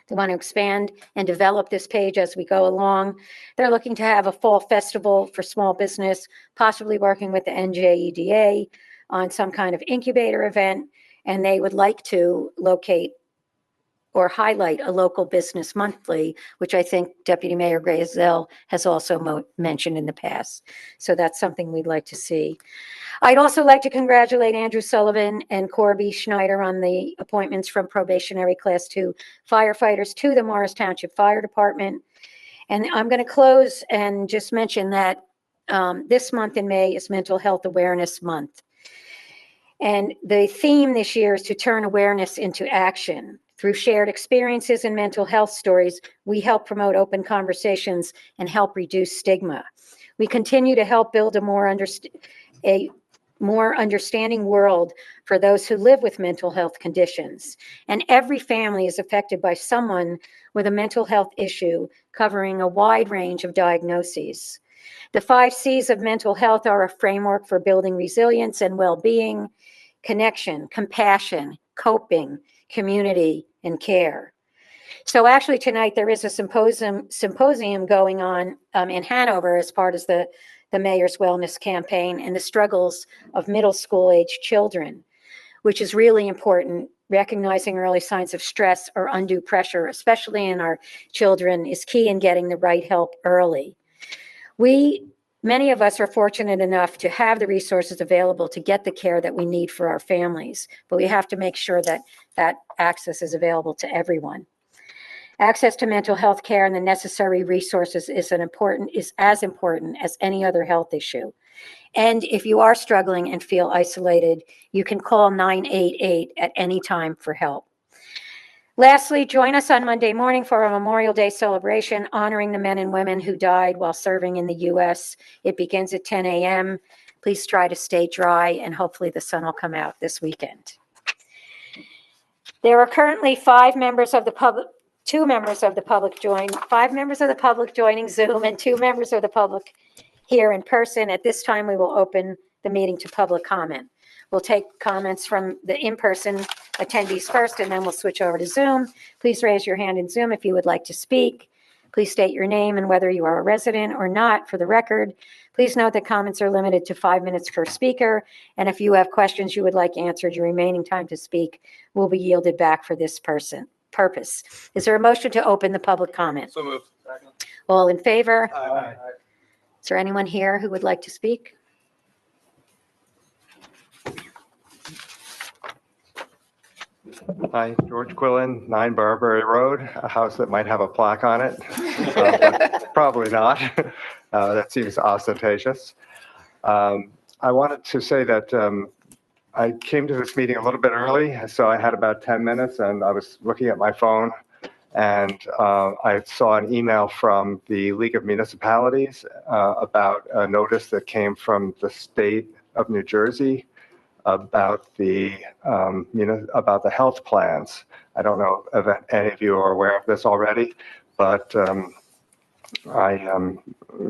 They want to expand and develop this page as we go along. They're looking to have a fall festival for small business, possibly working with the NJEDA on some kind of incubator event. And they would like to locate or highlight a local business monthly, which I think Deputy Mayor Grayzel has also mentioned in the past. So that's something we'd like to see. I'd also like to congratulate Andrew Sullivan and Corby Schneider on the appointments from probationary class 2 firefighters to the Morris Township Fire Department. And I'm going to close and just mention that this month in May is Mental Health Awareness Month. And the theme this year is to turn awareness into action. Through shared experiences and mental health stories, we help promote open conversations and help reduce stigma. We continue to help build a more understanding world for those who live with mental health conditions. And every family is affected by someone with a mental health issue, covering a wide range of diagnoses. The 5 C's of mental health are a framework for building resilience and well-being: connection, compassion, coping, community, and care. So actually tonight there is a symposium going on in Hanover as part of the Mayor's Wellness Campaign and the struggles of middle school age children, which is really important. Recognizing early signs of stress or undue pressure, especially in our children, is key in getting the right help early. Many of us are fortunate enough to have the resources available to get the care that we need for our families, but we have to make sure that that access is available to everyone. Access to mental health care and the necessary resources is as important as any other health issue. And if you are struggling and feel isolated, you can call 988 at any time for help. Lastly, join us on Monday morning for a Memorial Day celebration honoring the men and women who died while serving in the U.S. It begins at 10 a.m. Please try to stay dry, and hopefully the sun will come out this weekend. There are currently 5 members of the public, 2 members of the public joining Zoom, and 2 members of the public here in person. At this time, we will open the meeting to public comment. We'll take comments from the in-person attendees first, and then we'll switch over to Zoom. Please raise your hand in Zoom if you would like to speak. Please state your name and whether you are a resident or not for the record. Please note that comments are limited to 5 minutes per speaker, and if you have questions you would like answered, your remaining time to speak will be yielded back for this purpose. Is there a motion to open the public comment? So moved. All in favor? Aye. Is there anyone here who would like to speak? Hi, George Quillen, 9 Barbary Road, a house that might have a plaque on it, but probably not. That seems ostentatious. I wanted to say that I came to this meeting a little bit early, so I had about 10 minutes, and I was looking at my phone, and I saw an email from the League of Municipalities about a notice that came from the state of New Jersey about the health plans. I don't know if any of you are aware of this already, but I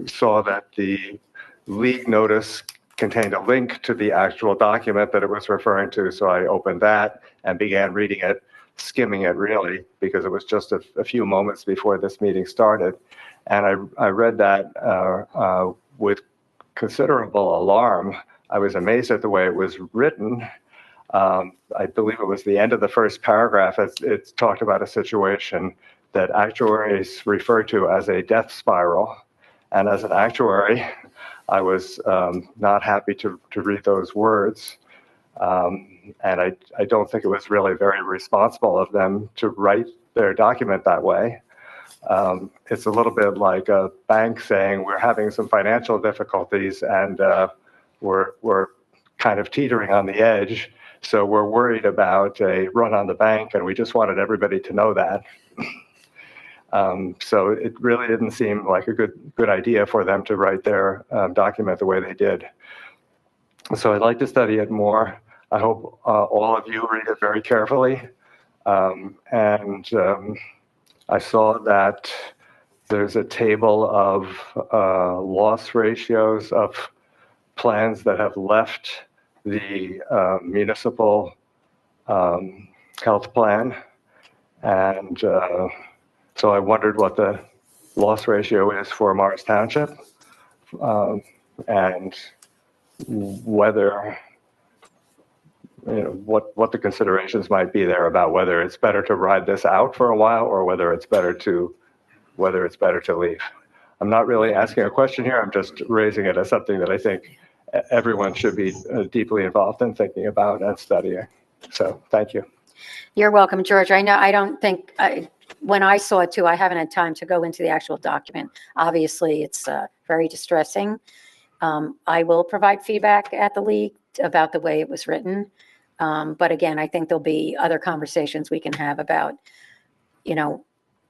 saw that the league notice contained a link to the actual document that it was referring to. So I opened that and began reading it, skimming it really, because it was just a few moments before this meeting started. And I read that with considerable alarm. I was amazed at the way it was written. I believe it was the end of the first paragraph. It talked about a situation that actuaries refer to as a death spiral. And as an actuary, I was not happy to read those words. And I don't think it was really very responsible of them to write their document that way. It's a little bit like a bank saying we're having some financial difficulties and we're kind of teetering on the edge. So we're worried about a run on the bank, and we just wanted everybody to know that. So it really didn't seem like a good idea for them to write their document the way they did. So I'd like to study it more. I hope all of you read it very carefully. I saw that there's a table of loss ratios of plans that have left the municipal health plan. And so I wondered what the loss ratio is for Morris Township and whether, what the considerations might be there about whether it's better to ride this out for a while or whether it's better to leave. I'm not really asking a question here. I'm just raising it as something that I think everyone should be deeply involved in thinking about and studying. So thank you. You're welcome, George. When I saw it too, I haven't had time to go into the actual document. Obviously, it's very distressing. I will provide feedback at the league about the way it was written. But again, I think there'll be other conversations we can have about,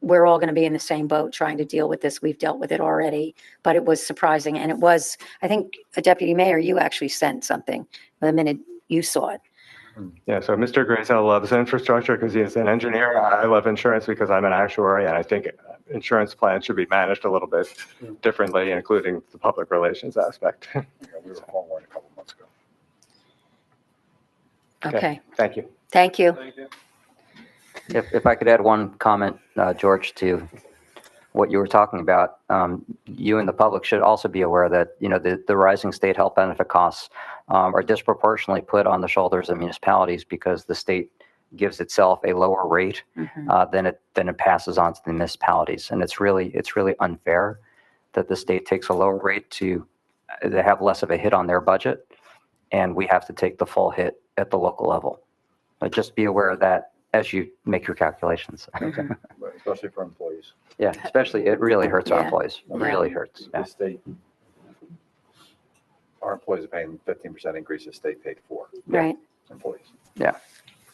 we're all going to be in the same boat trying to deal with this. We've dealt with it already, but it was surprising. And it was, I think, a deputy mayor, you actually sent something the minute you saw it. Yeah, so Mr. Grayzel loves infrastructure because he's an engineer. I love insurance because I'm an actuary, and I think insurance plans should be managed a little bit differently, including the public relations aspect. Yeah, we were forewarned a couple months ago. Okay. Thank you. Thank you. Thank you. If I could add one comment, George, to what you were talking about, you and the public should also be aware that, the rising state health benefit costs are disproportionately put on the shoulders of municipalities because the state gives itself a lower rate than it passes on to the municipalities. And it's really unfair that the state takes a lower rate to have less of a hit on their budget, and we have to take the full hit at the local level. But just be aware of that as you make your calculations. But especially for employees. Yeah, especially, it really hurts our Yeah. employees. It really hurts. The Yeah. state, our employees are paying 15% increase, the state paid for Right. employees.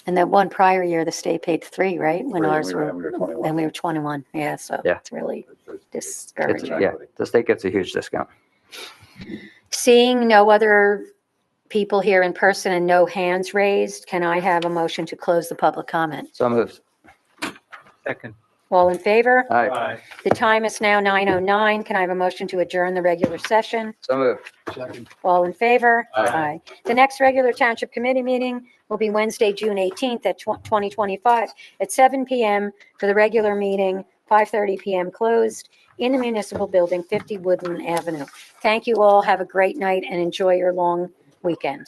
And that one prior year, the state paid 3, right? When Three, ours we were- were, we were 21. when we were 21. Yeah, so Yeah. it's really It's- discouraging. Yeah, the state gets a huge discount. Seeing no other people here in person and no hands raised, can I have a motion to close the public comment? So moved. Second. All in favor? Aye. The time is now 9:09. Can I have a motion to adjourn the regular session? So moved. All in favor? Aye. The next regular Township Committee meeting will be Wednesday, June 18th at 2025 at 7 PM for the regular meeting, 5:30 PM closed in the Municipal Building, 50 Woodland Avenue. Thank you all. Have a great night and enjoy your long weekend.